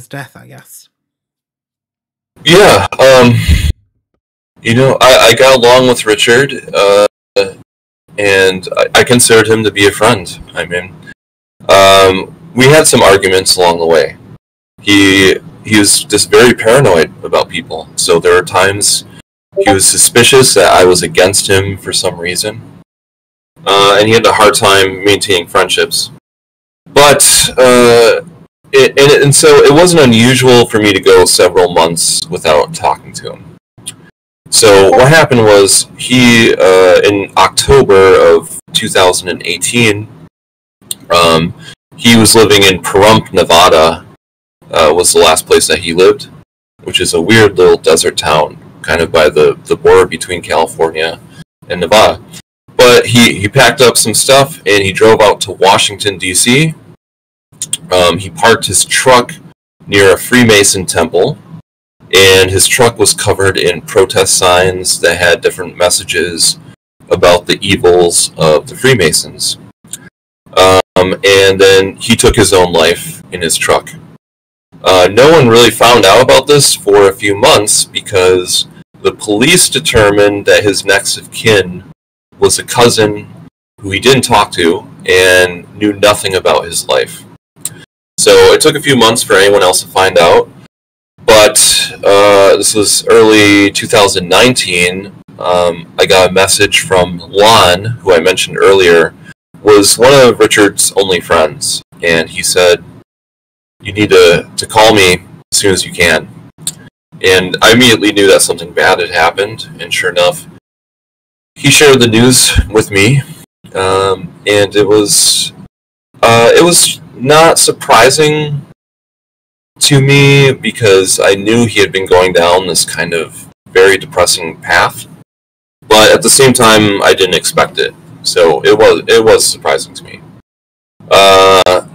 death, I guess? Yeah. I got along with Richard, and I considered him to be a friend. I mean, we had some arguments along the way. He was just very paranoid about people. So there were times he was suspicious that I was against him for some reason. And he had a hard time maintaining friendships. But so it wasn't unusual for me to go several months without talking to him. So what happened was he, in October of 2018, he was living in Pahrump, Nevada, was the last place that he lived, which is a weird little desert town, kind of by the border between California and Nevada. But he packed up some stuff and he drove out to Washington, D.C. He parked his truck near a Freemason temple, and his truck was covered in protest signs that had different messages about the evils of the Freemasons. And then he took his own life in his truck. No one really found out about this for a few months because the police determined that his next of kin was a cousin who he didn't talk to and knew nothing about his life. So it took a few months for anyone else to find out. But this was early 2019. I got a message from Lon, who I mentioned earlier, was one of Richard's only friends. And he said, "You need to call me as soon as you can." And I immediately knew that something bad had happened. And sure enough, he shared the news with me. And it was not surprising to me because I knew he had been going down this kind of very depressing path, but at the same time I didn't expect it, so it was surprising to me.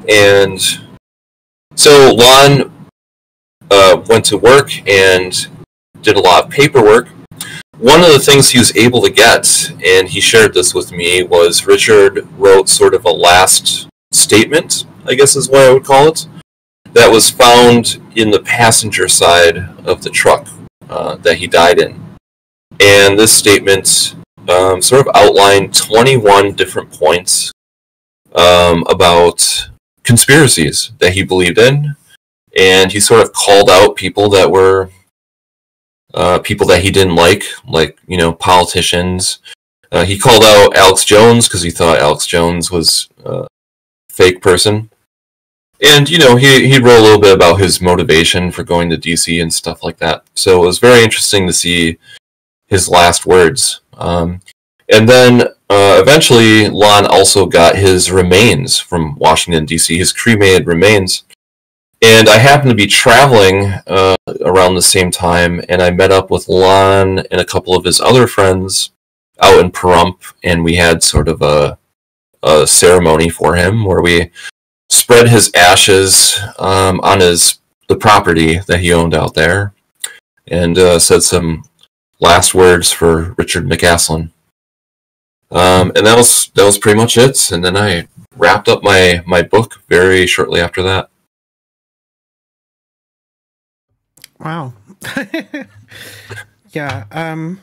And so Lon went to work and did a lot of paperwork. One of the things he was able to get, and he shared this with me, was Richard wrote sort of a last statement, I guess is what I would call it, that was found in the passenger side of the truck that he died in. And this statement sort of outlined 21 different points about conspiracies that he believed in. And he sort of called out people that were people that he didn't like, politicians. He called out Alex Jones because he thought Alex Jones was a fake person. And, he wrote a little bit about his motivation for going to DC and stuff like that. So it was very interesting to see his last words. And then eventually, Lon also got his remains from Washington, DC, his cremated remains. And I happened to be traveling around the same time, and I met up with Lon and a couple of his other friends out in Pahrump, and we had sort of a ceremony for him where we spread his ashes on the property that he owned out there, and said some last words for Richard McCaslin. And that was pretty much it. And then I wrapped up my book very shortly after that. Wow. Yeah.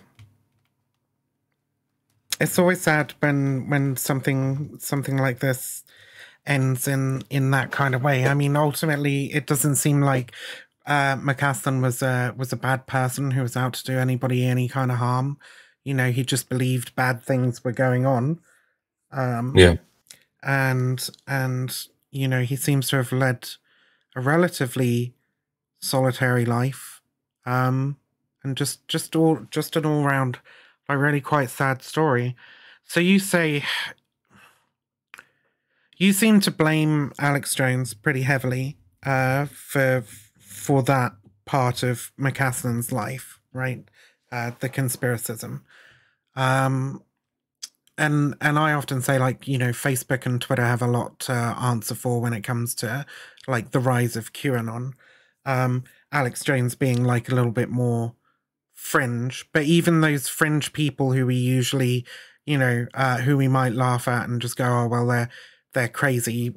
It's always sad when something like this ends in that kind of way. I mean, ultimately, it doesn't seem like McCaslin was a bad person who was out to do anybody any kind of harm. He just believed bad things were going on. Yeah. And he seems to have led a relatively solitary life. And just an all round, really quite sad story. So you say you seem to blame Alex Jones pretty heavily for that part of McCaslin's life, right? The conspiracism. And I often say, Facebook and Twitter have a lot to answer for when it comes to the rise of QAnon. Alex Jones being a little bit more fringe, but even those fringe people who we usually, who we might laugh at and just go, oh well, they're crazy,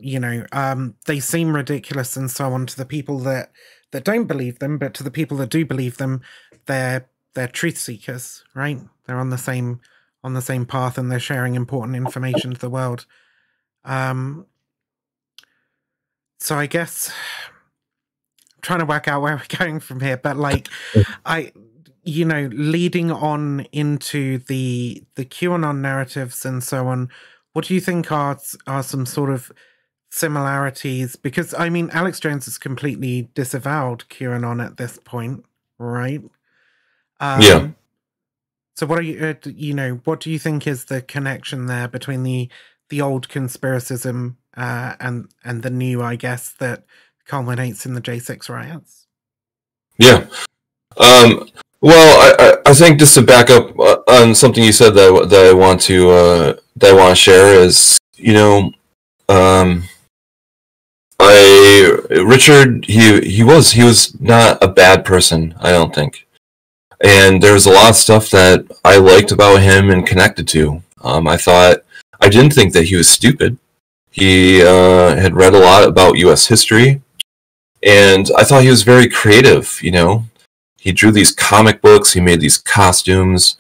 they seem ridiculous and so on to the people that don't believe them, but to the people that do believe them, they're truth seekers, right? They're on the same path and they're sharing important information to the world. So I guess I'm trying to work out where we're going from here, but leading on into the QAnon narratives and so on, what do you think are some sort of similarities, because I mean Alex Jones has completely disavowed QAnon at this point, right? Yeah. So what are you, what do you think is the connection there between the old conspiracism and the new, I guess, that culminates in the J6 riots? Yeah. Well, I think just to back up on something you said that I want to share is, Richard, he was not a bad person, I don't think. And there was a lot of stuff that I liked about him and connected to. I didn't think that he was stupid. He had read a lot about U.S. history, and I thought he was very creative. He drew these comic books. He made these costumes.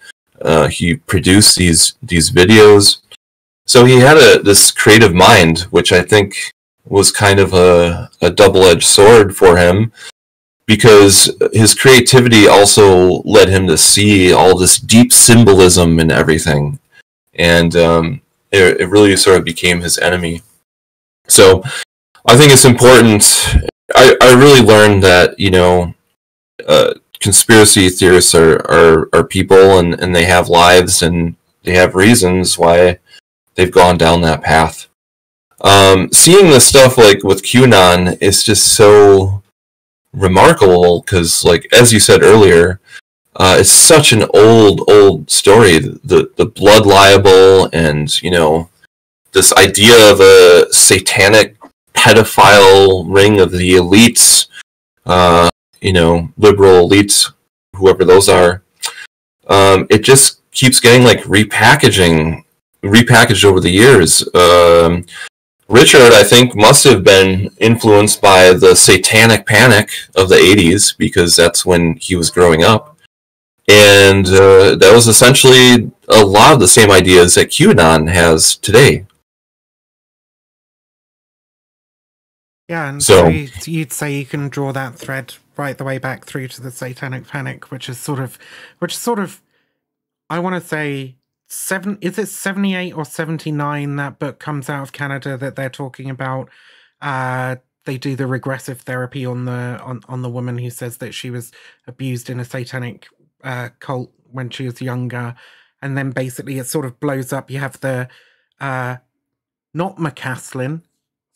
He produced these videos. So he had this creative mind, which I think was kind of a double-edged sword for him, because his creativity also led him to see all this deep symbolism in everything. And it really sort of became his enemy. So I think it's important. I really learned that, conspiracy theorists are people, and they have lives, and they have reasons why they've gone down that path. Seeing this stuff like with QAnon is just so remarkable, because, like, as you said earlier, it's such an old story. The blood libel, and this idea of a satanic pedophile ring of the elites, liberal elites, whoever those are. It just keeps getting like repackaged over the years. Richard, I think, must have been influenced by the satanic panic of the 80s, because that's when he was growing up. And that was essentially a lot of the same ideas that QAnon has today. Yeah, and so you'd say you can draw that thread right the way back through to the satanic panic, which is sort of, I want to say, is it 78 or 79 that book comes out of Canada that they're talking about? They do the regressive therapy on the woman who says that she was abused in a satanic cult when she was younger, and then basically it sort of blows up. You have the not McCaslin,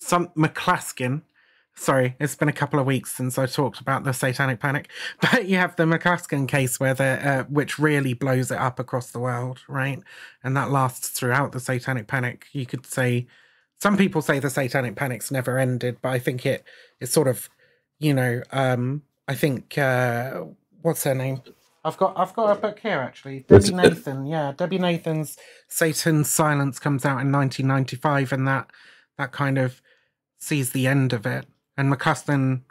McClaskin. Sorry, it's been a couple of weeks since I talked about the satanic panic, but you have the McClaskin case where which really blows it up across the world, right? And that lasts throughout the satanic panic. You could say, some people say the satanic panic's never ended, but I think it's sort of, I think what's her name? I've got a book here actually. Debbie Nathan, Debbie Nathan's Satan's Silence comes out in 1995, and that kind of sees the end of it. And McCaslin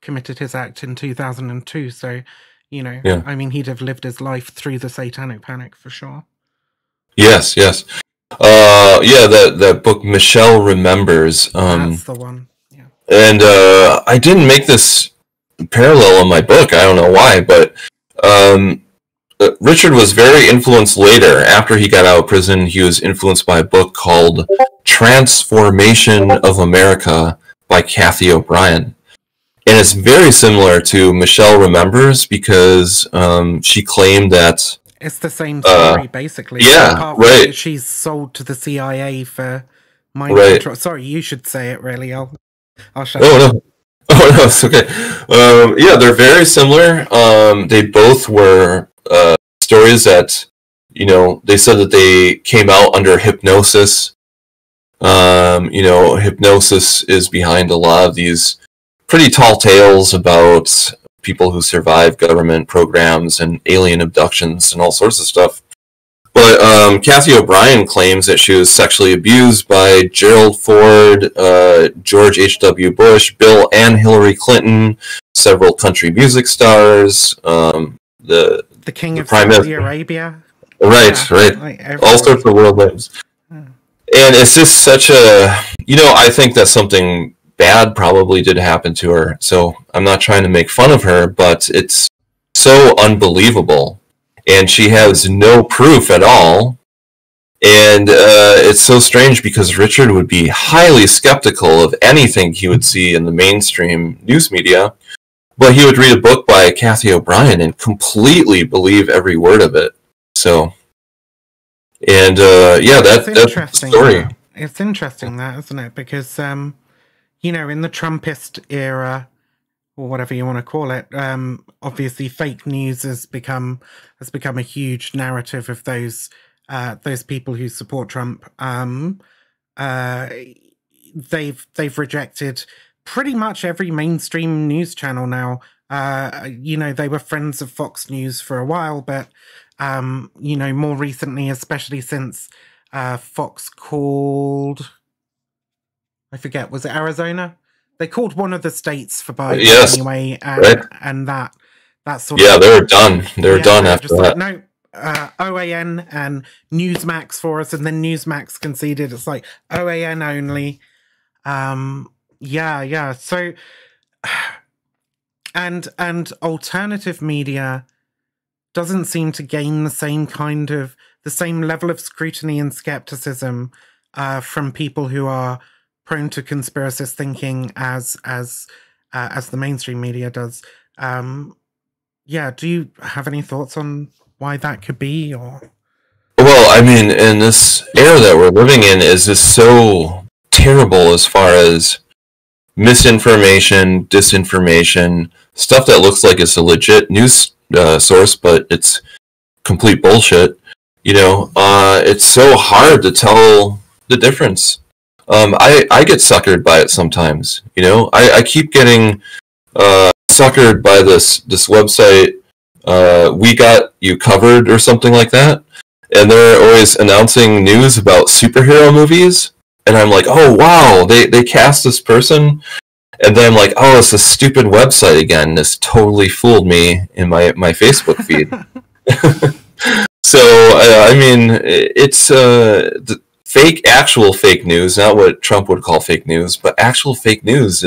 committed his act in 2002, so I mean, he'd have lived his life through the satanic panic for sure. Yes. That book, Michelle Remembers. That's the one. Yeah. And I didn't make this parallel in my book. I don't know why, but Richard was very influenced later. After he got out of prison, he was influenced by a book called Transformation of America by Kathy O'Brien. And it's very similar to Michelle Remembers, because she claimed that it's the same story, basically. Yeah, right. She's sold to the CIA for mind control. Sorry, you should say it, really. I'll shut up. No. Oh, no, it's okay. They're very similar. They both were stories that, they said that they came out under hypnosis. Hypnosis is behind a lot of these pretty tall tales about people who survive government programs and alien abductions and all sorts of stuff. But Kathy O'Brien claims that she was sexually abused by Gerald Ford, George H.W. Bush, Bill and Hillary Clinton, several country music stars, the King of Saudi Arabia. Right. Like all sorts of world names. And it's just such a, I think that something bad probably did happen to her. So I'm not trying to make fun of her, but it's so unbelievable. And she has no proof at all. And it's so strange because Richard would be highly skeptical of anything he would see in the mainstream news media, but he would read a book by Kathy O'Brien and completely believe every word of it. So, and yeah, that's the story. It's interesting that, isn't it? Because, you know, in the Trumpist era, or whatever you want to call it, obviously fake news has become a huge narrative of those people who support Trump. They've rejected pretty much every mainstream news channel now. You know, they were friends of Fox News for a while, but you know, more recently, especially since Fox called, I forget, was it Arizona? They called one of the states for Biden anyway, and that sort of... Yeah, they were done. They were done after that. Like, no, OAN and Newsmax for us, and then Newsmax conceded. It's like OAN only. Yeah. So, and alternative media doesn't seem to gain the same level of scrutiny and skepticism from people who are prone to conspiracist thinking as the mainstream media does. Yeah, do you have any thoughts on why that could be? Or, well, I mean, in this era that we're living in is just so terrible as far as misinformation, disinformation, stuff that looks like it's a legit news source, but it's complete bullshit. You know, it's so hard to tell the difference. I get suckered by it sometimes. You know, I keep getting suckered by this website, We Got You Covered or something like that, and they're always announcing news about superhero movies, and I'm like, oh wow, they cast this person, and then I'm like, oh, it's a stupid website again. This totally fooled me in my Facebook feed. So I mean, it's the actual fake news, not what Trump would call fake news, but actual fake news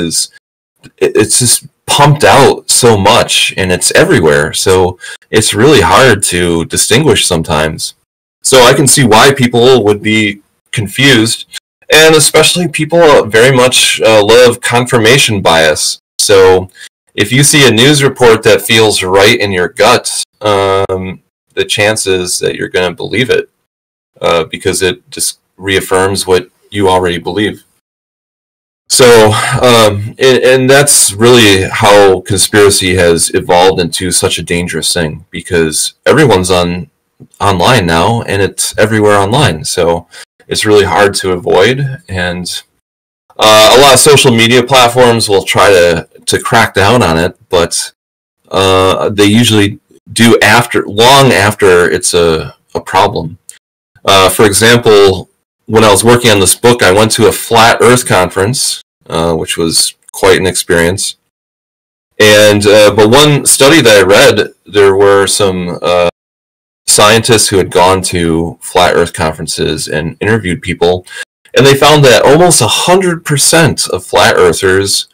it's just pumped out so much, and it's everywhere. So it's really hard to distinguish sometimes. So I can see why people would be confused, and especially people very much love confirmation bias. So if you see a news report that feels right in your gut, the chances that you're going to believe it because it just reaffirms what you already believe. So, and that's really how conspiracy has evolved into such a dangerous thing, because everyone's online now, and it's everywhere online. So it's really hard to avoid, and a lot of social media platforms will try to crack down on it, but they usually do long after it's a problem. For example, when I was working on this book, I went to a flat Earth conference, which was quite an experience. And but one study that I read, there were some scientists who had gone to flat Earth conferences and interviewed people, and they found that almost 100% of flat Earthers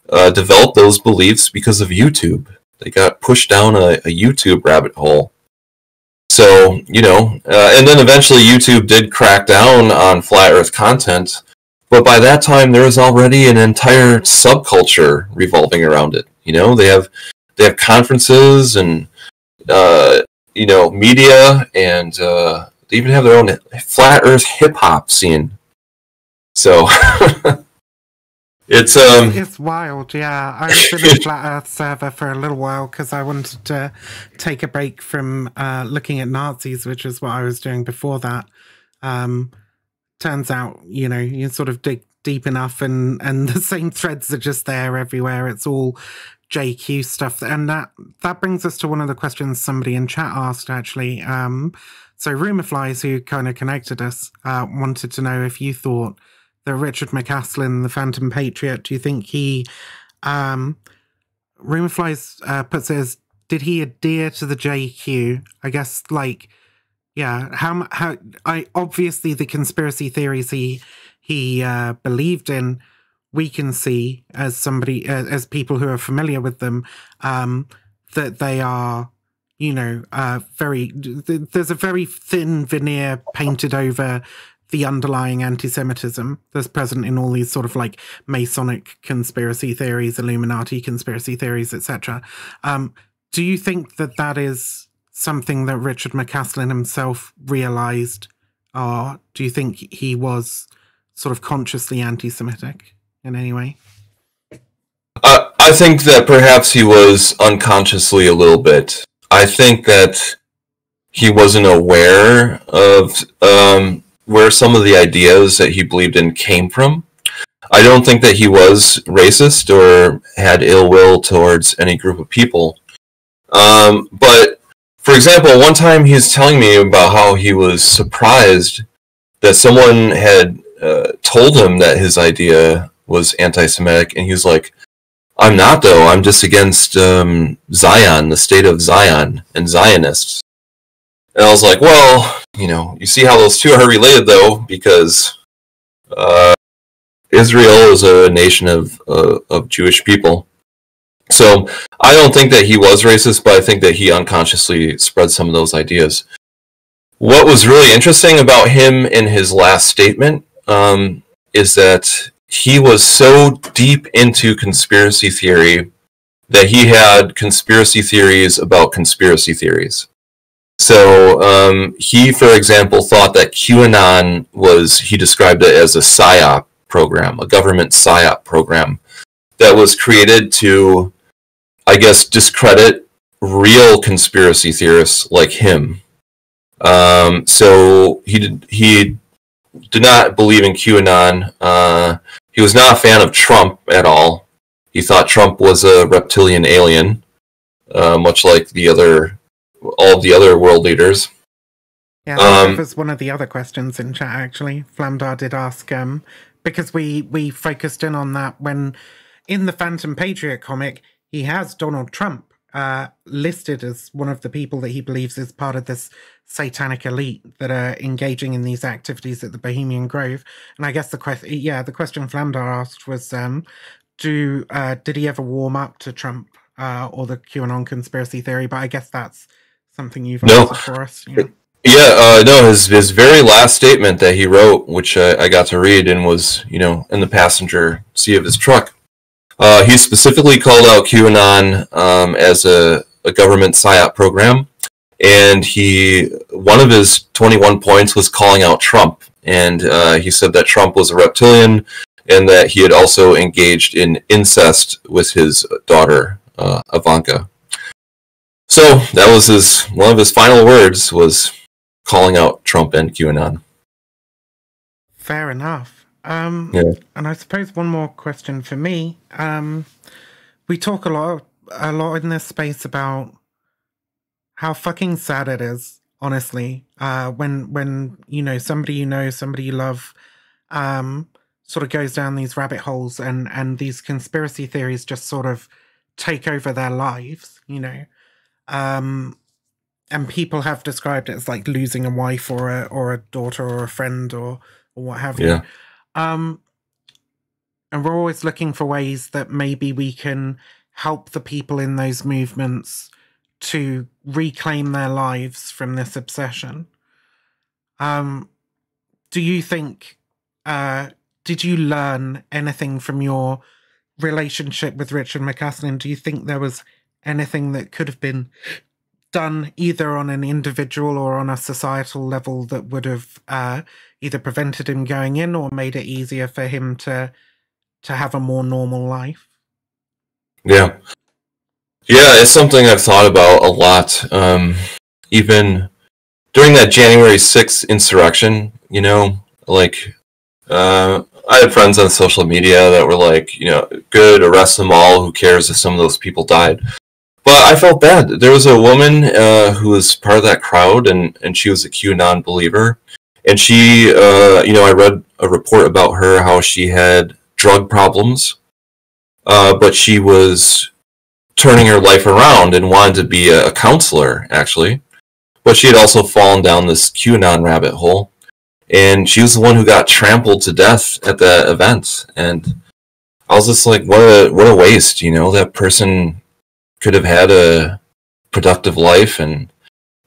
developed those beliefs because of YouTube. They got pushed down a YouTube rabbit hole. So, you know, and then eventually YouTube did crack down on flat Earth content, but by that time there was already an entire subculture revolving around it. You know, they have conferences and you know, media, and they even have their own flat Earth hip hop scene. So it's wild, yeah. I was in a flat Earth server for a little while because I wanted to take a break from looking at Nazis, which is what I was doing before that. Turns out, you know, you sort of dig deep enough, and the same threads are just there everywhere. It's all JQ stuff, and that brings us to one of the questions somebody in chat asked, actually. So Rumorflies, who kind of connected us, wanted to know if you thought that Richard McCaslin, the Phantom Patriot, do you think he, Rumorflies puts it as, did he adhere to the JQ? I guess, like, yeah, how obviously the conspiracy theories he believed in, we can see as somebody, as people who are familiar with them, that they are there's a very thin veneer painted over the underlying anti-Semitism that's present in all these sort of like Masonic conspiracy theories, Illuminati conspiracy theories, etc. Do you think that that is something that Richard McCaslin himself realized, or do you think he was sort of consciously anti-Semitic in any way? I think that perhaps he was unconsciously a little bit. I think that he wasn't aware of where some of the ideas that he believed in came from. I don't think that he was racist or had ill will towards any group of people. But, for example, one time he was telling me about how he was surprised that someone had told him that his idea was anti-Semitic, and he was like, I'm not, though. I'm just against Zion, the state of Zion, and Zionists. And I was like, well, you see how those two are related, though, because Israel is a nation of Jewish people. So I don't think that he was racist, but I think that he unconsciously spread some of those ideas. What was really interesting about him in his last statement is that he was so deep into conspiracy theory that he had conspiracy theories about conspiracy theories. So he, for example, thought that QAnon he described it as a PSYOP program, a government PSYOP program that was created to, I guess, discredit real conspiracy theorists like him. So he did not believe in QAnon. He was not a fan of Trump at all. He thought Trump was a reptilian alien, much like all of the other world leaders. Yeah, that was one of the other questions in chat, actually. Flamdar did ask, because we focused in on that when, in the Phantom Patriot comic, he has Donald Trump listed as one of the people that he believes is part of this satanic elite that are engaging in these activities at the Bohemian Grove. And I guess the question Flamdar asked was, did he ever warm up to Trump or the QAnon conspiracy theory? But I guess that's something you've answered for us. Yeah, no, his very last statement that he wrote, which I got to read and was, in the passenger seat of his truck, he specifically called out QAnon as a government PSYOP program, and one of his 21 points was calling out Trump, and he said that Trump was a reptilian and that he had also engaged in incest with his daughter, Ivanka. So that was one of his final words, was calling out Trump and QAnon. Fair enough. Yeah. And I suppose one more question for me. We talk a lot in this space about how fucking sad it is, honestly, when somebody you love, sort of goes down these rabbit holes and these conspiracy theories just sort of take over their lives, and people have described it as like losing a wife or a daughter or a friend or what have you. And we're always looking for ways that maybe we can help the people in those movements to reclaim their lives from this obsession. Do you think, did you learn anything from your relationship with Richard McCaslin? Do you think there was anything that could have been done either on an individual or on a societal level that would have either prevented him going in or made it easier for him to have a more normal life? Yeah, it's something I've thought about a lot. Even during that January 6th insurrection, I had friends on social media that were like, good, arrest them all, who cares if some of those people died. But I felt bad. There was a woman who was part of that crowd, and she was a QAnon believer. And she, I read a report about her, how she had drug problems, but she was turning her life around and wanted to be a counselor, actually. But she had also fallen down this QAnon rabbit hole. And she was the one who got trampled to death at that event. And I was just like, what a waste, That person could have had a productive life and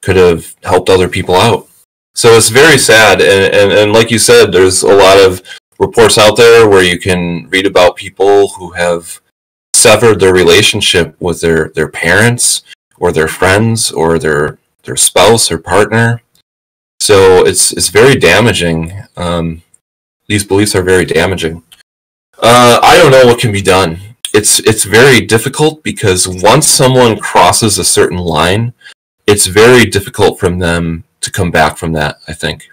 could have helped other people out. So it's very sad. And like you said, there's a lot of reports out there where you can read about people who have severed their relationship with their parents or their friends or their spouse or partner. So it's very damaging. These beliefs are very damaging. I don't know what can be done. It's very difficult because once someone crosses a certain line, it's very difficult for them to come back from that, I think.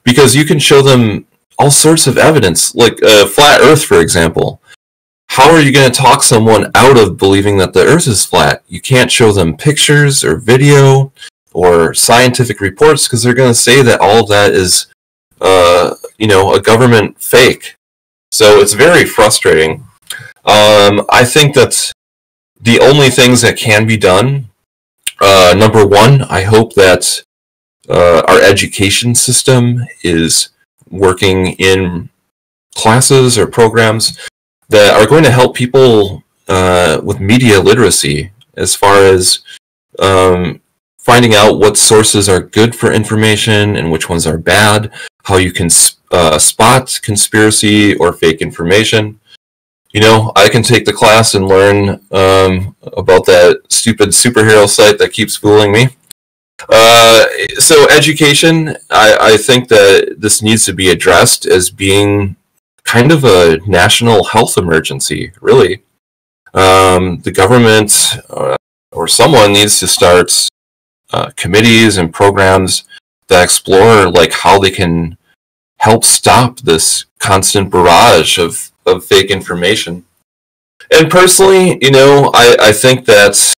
Because you can show them all sorts of evidence, like flat Earth, for example. How are you going to talk someone out of believing that the Earth is flat? You can't show them pictures or video or scientific reports because they're going to say that all of that is, a government fake. So it's very frustrating. I think that the only things that can be done, number one, I hope that our education system is working in classes or programs that are going to help people with media literacy as far as finding out what sources are good for information and which ones are bad, how you can spot conspiracy or fake information. I can take the class and learn about that stupid superhero site that keeps fooling me. So education, I think that this needs to be addressed as being kind of a national health emergency, really. The government or someone needs to start committees and programs that explore how they can help stop this constant barrage of fake information. And personally, I think that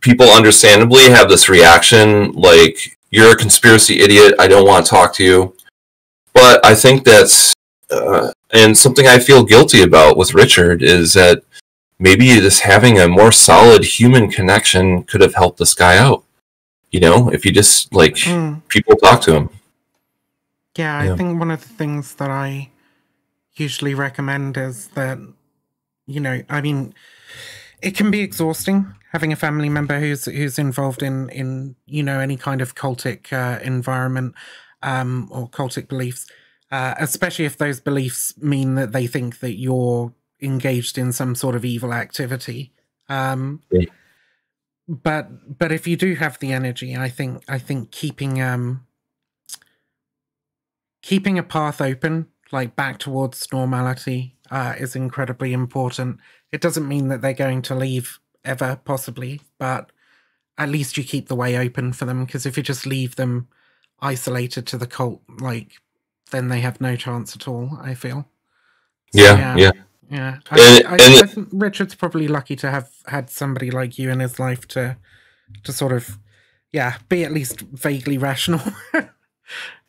people understandably have this reaction like, you're a conspiracy idiot, I don't want to talk to you. But I think that's, and something I feel guilty about with Richard, is that maybe just having a more solid human connection could have helped this guy out. If you just, people talk to him. Yeah, I think one of the things that I usually recommend is that, it can be exhausting having a family member who's involved in any kind of cultic environment or cultic beliefs, especially if those beliefs mean that they think that you're engaged in some sort of evil activity. But if you do have the energy, I think keeping a path open, back towards normality, is incredibly important. It doesn't mean that they're going to leave ever, possibly, but at least you keep the way open for them, because if you just leave them isolated to the cult, then they have no chance at all, I feel. Yeah. I think Richard's probably lucky to have had somebody like you in his life to sort of, be at least vaguely rational.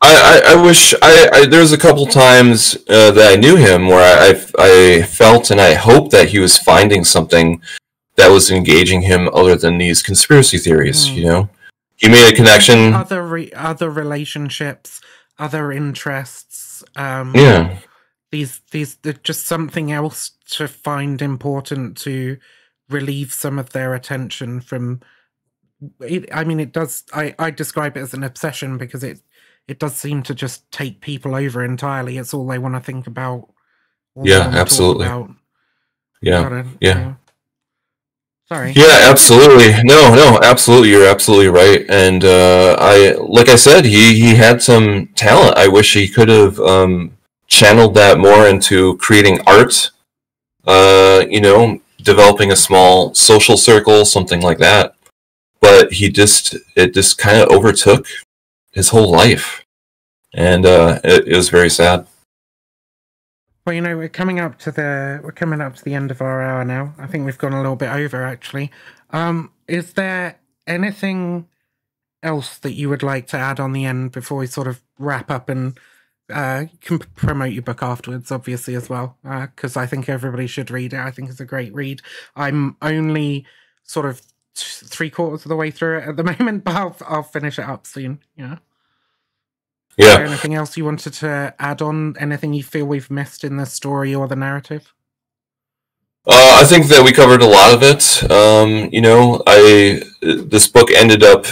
I wish there was a couple times that I knew him where I felt and I hoped that he was finding something that was engaging him other than these conspiracy theories. He made a connection. Other relationships, other interests. These just something else to find important to relieve some of their attention from. It does. I describe it as an obsession because it does seem to just take people over entirely. It's all they want to think about. Absolutely. Sorry. Yeah, absolutely. No, absolutely. You're absolutely right. And like I said, he had some talent. I wish he could have channeled that more into creating art. Developing a small social circle, something like that. But it just kind of overtook his whole life, and it was very sad. Well, we're coming up to the end of our hour now. I think we've gone a little bit over, actually. Is there anything else that you would like to add on the end before we sort of wrap up, and can promote your book afterwards, obviously, as well, because I think everybody should read it. I think it's a great read. I'm only sort of 3/4 of the way through it at the moment, but I'll finish it up soon. Yeah. Is there anything else you wanted to add on? Anything you feel we've missed in the story or the narrative? I think that we covered a lot of it. You know, this book ended up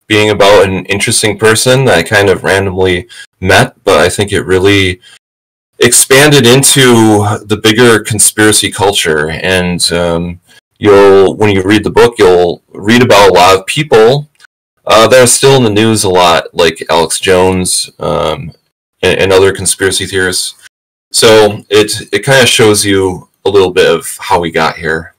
being about an interesting person that I kind of randomly met, but I think it really expanded into the bigger conspiracy culture. And when you read the book, you'll read about a lot of people that are still in the news a lot, like Alex Jones and other conspiracy theorists. So it kind of shows you a little bit of how we got here.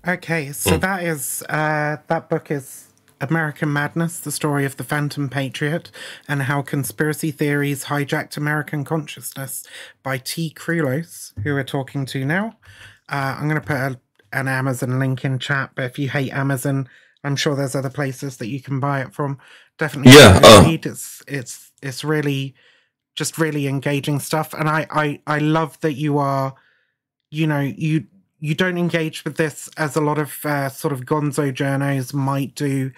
Okay, so that book is American Madness, the story of the Phantom Patriot and how conspiracy theories hijacked American consciousness, by T. Krulos, who we're talking to now. I'm going to put an Amazon link in chat, but if you hate Amazon, I'm sure there's other places that you can buy it from. Definitely read. It's really just really engaging stuff, and I love that you are, you know, you don't engage with this as a lot of sort of gonzo journos might do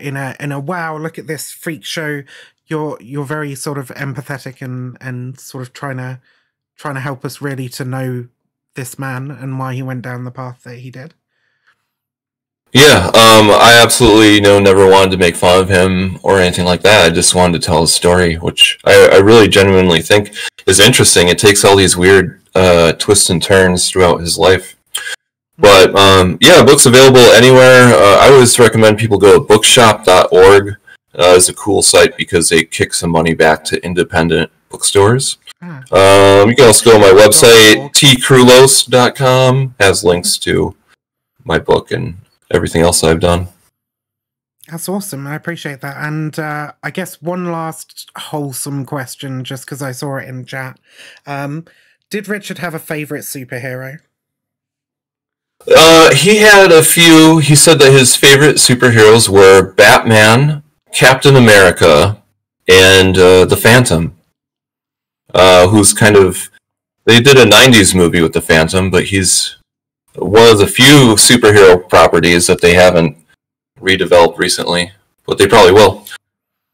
in a wow, look at this freak show. You're very sort of empathetic and sort of trying to help us really to know this man and why he went down the path that he did. Yeah, I absolutely never wanted to make fun of him or anything like that. I just wanted to tell his story, which I really genuinely think is interesting. It takes all these weird twists and turns throughout his life. But yeah, book's available anywhere. I always recommend people go to bookshop.org. It's a cool site because they kick some money back to independent bookstores. You can also go to my website, tkrulos.com. Has links to my book and everything else I've done. That's awesome. I appreciate that. And I guess one last wholesome question, just because I saw it in chat. Did Richard have a favorite superhero? He had a few. He said that his favorite superheroes were Batman, Captain America, and the Phantom. Who's kind of... They did a 90s movie with the Phantom, but he's one of the few superhero properties that they haven't redeveloped recently, but they probably will.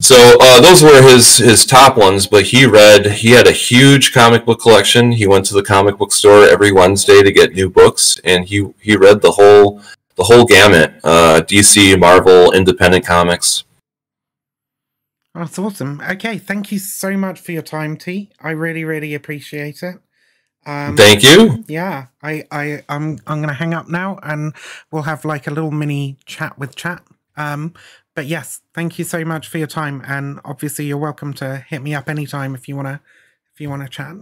So those were his top ones, but he had a huge comic book collection. He went to the comic book store every Wednesday to get new books, and he read the whole gamut, DC, Marvel, independent comics. That's awesome. Okay, thank you so much for your time, T. I really, really appreciate it. Thank you. Yeah, I'm gonna hang up now, and we'll have like a little mini chat with chat. But yes, thank you so much for your time, and obviously you're welcome to hit me up anytime if you wanna chat.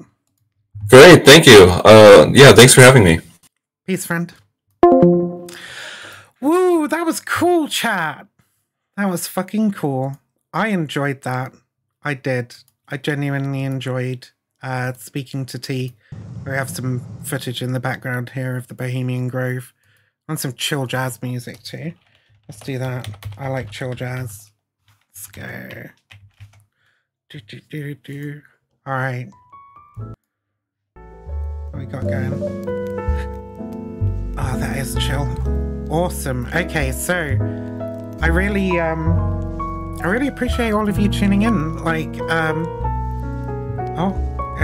Great, thank you. Yeah, thanks for having me. Peace, friend. Woo, that was cool, chat. That was fucking cool. I enjoyed that. I did. I genuinely enjoyed speaking to T. We have some footage in the background here of the Bohemian Grove and some chill jazz music too. Let's do that. I like chill jazz. Let's go. All right. What we got going? Oh, that is chill. Awesome. Okay, so I really appreciate all of you tuning in. Like,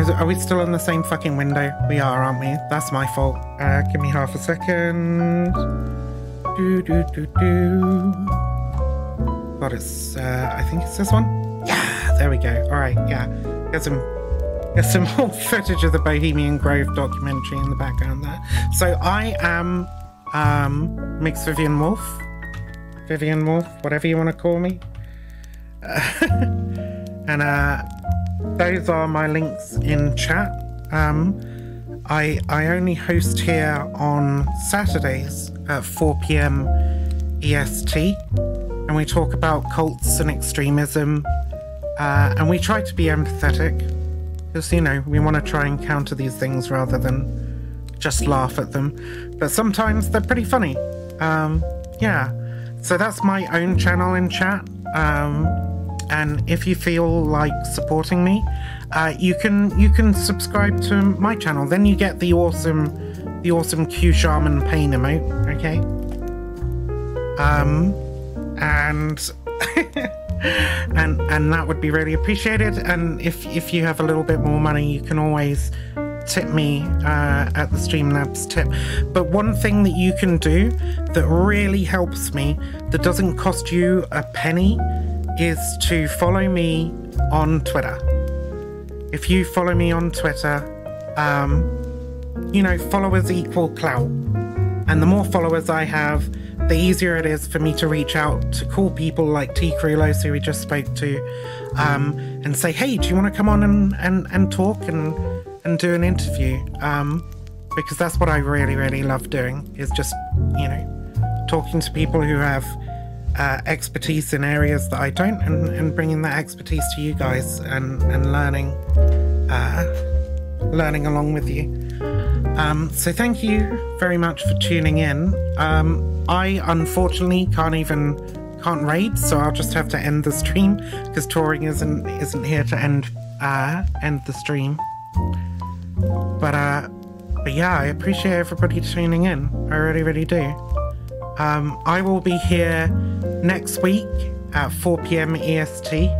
are we still in the same fucking window? We are, aren't we? That's my fault. Give me half a second. But it's, I think it's this one. Yeah, there we go. All right, yeah. Get some old footage of the Bohemian Grove documentary in the background there. So I am MxVivianWulf, whatever you want to call me. And those are my links in chat. I only host here on Saturdays at 4 PM EST, and we talk about cults and extremism, and we try to be empathetic, because, we want to try and counter these things rather than just laugh at them, but sometimes they're pretty funny. Yeah, so that's my own channel in chat. And if you feel like supporting me, you can subscribe to my channel. Then you get the awesome Q Shaman pain emote, okay? And that would be really appreciated. And if you have a little bit more money, you can always tip me at the Streamlabs tip. But one thing that you can do that really helps me, that doesn't cost you a penny, is to follow me on Twitter. If you follow me on Twitter, you know, followers equal clout. And the more followers I have, the easier it is for me to reach out to cool people like T. Krulos, who we just spoke to, and say, hey, do you want to come on and talk and do an interview? Because that's what I really, really love doing, is just, you know, talking to people who have expertise in areas that I don't, and bringing that expertise to you guys and learning along with you. So thank you very much for tuning in. I unfortunately can't raid, so I'll just have to end the stream because Touring isn't here to end the stream. But yeah, I appreciate everybody tuning in. I really, really do. I will be here next week at 4 PM EST.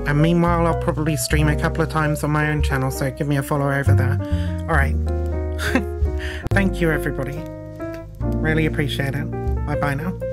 And meanwhile, I'll probably stream a couple of times on my own channel, so give me a follow over there. Alright. Thank you, everybody. Really appreciate it. Bye-bye now.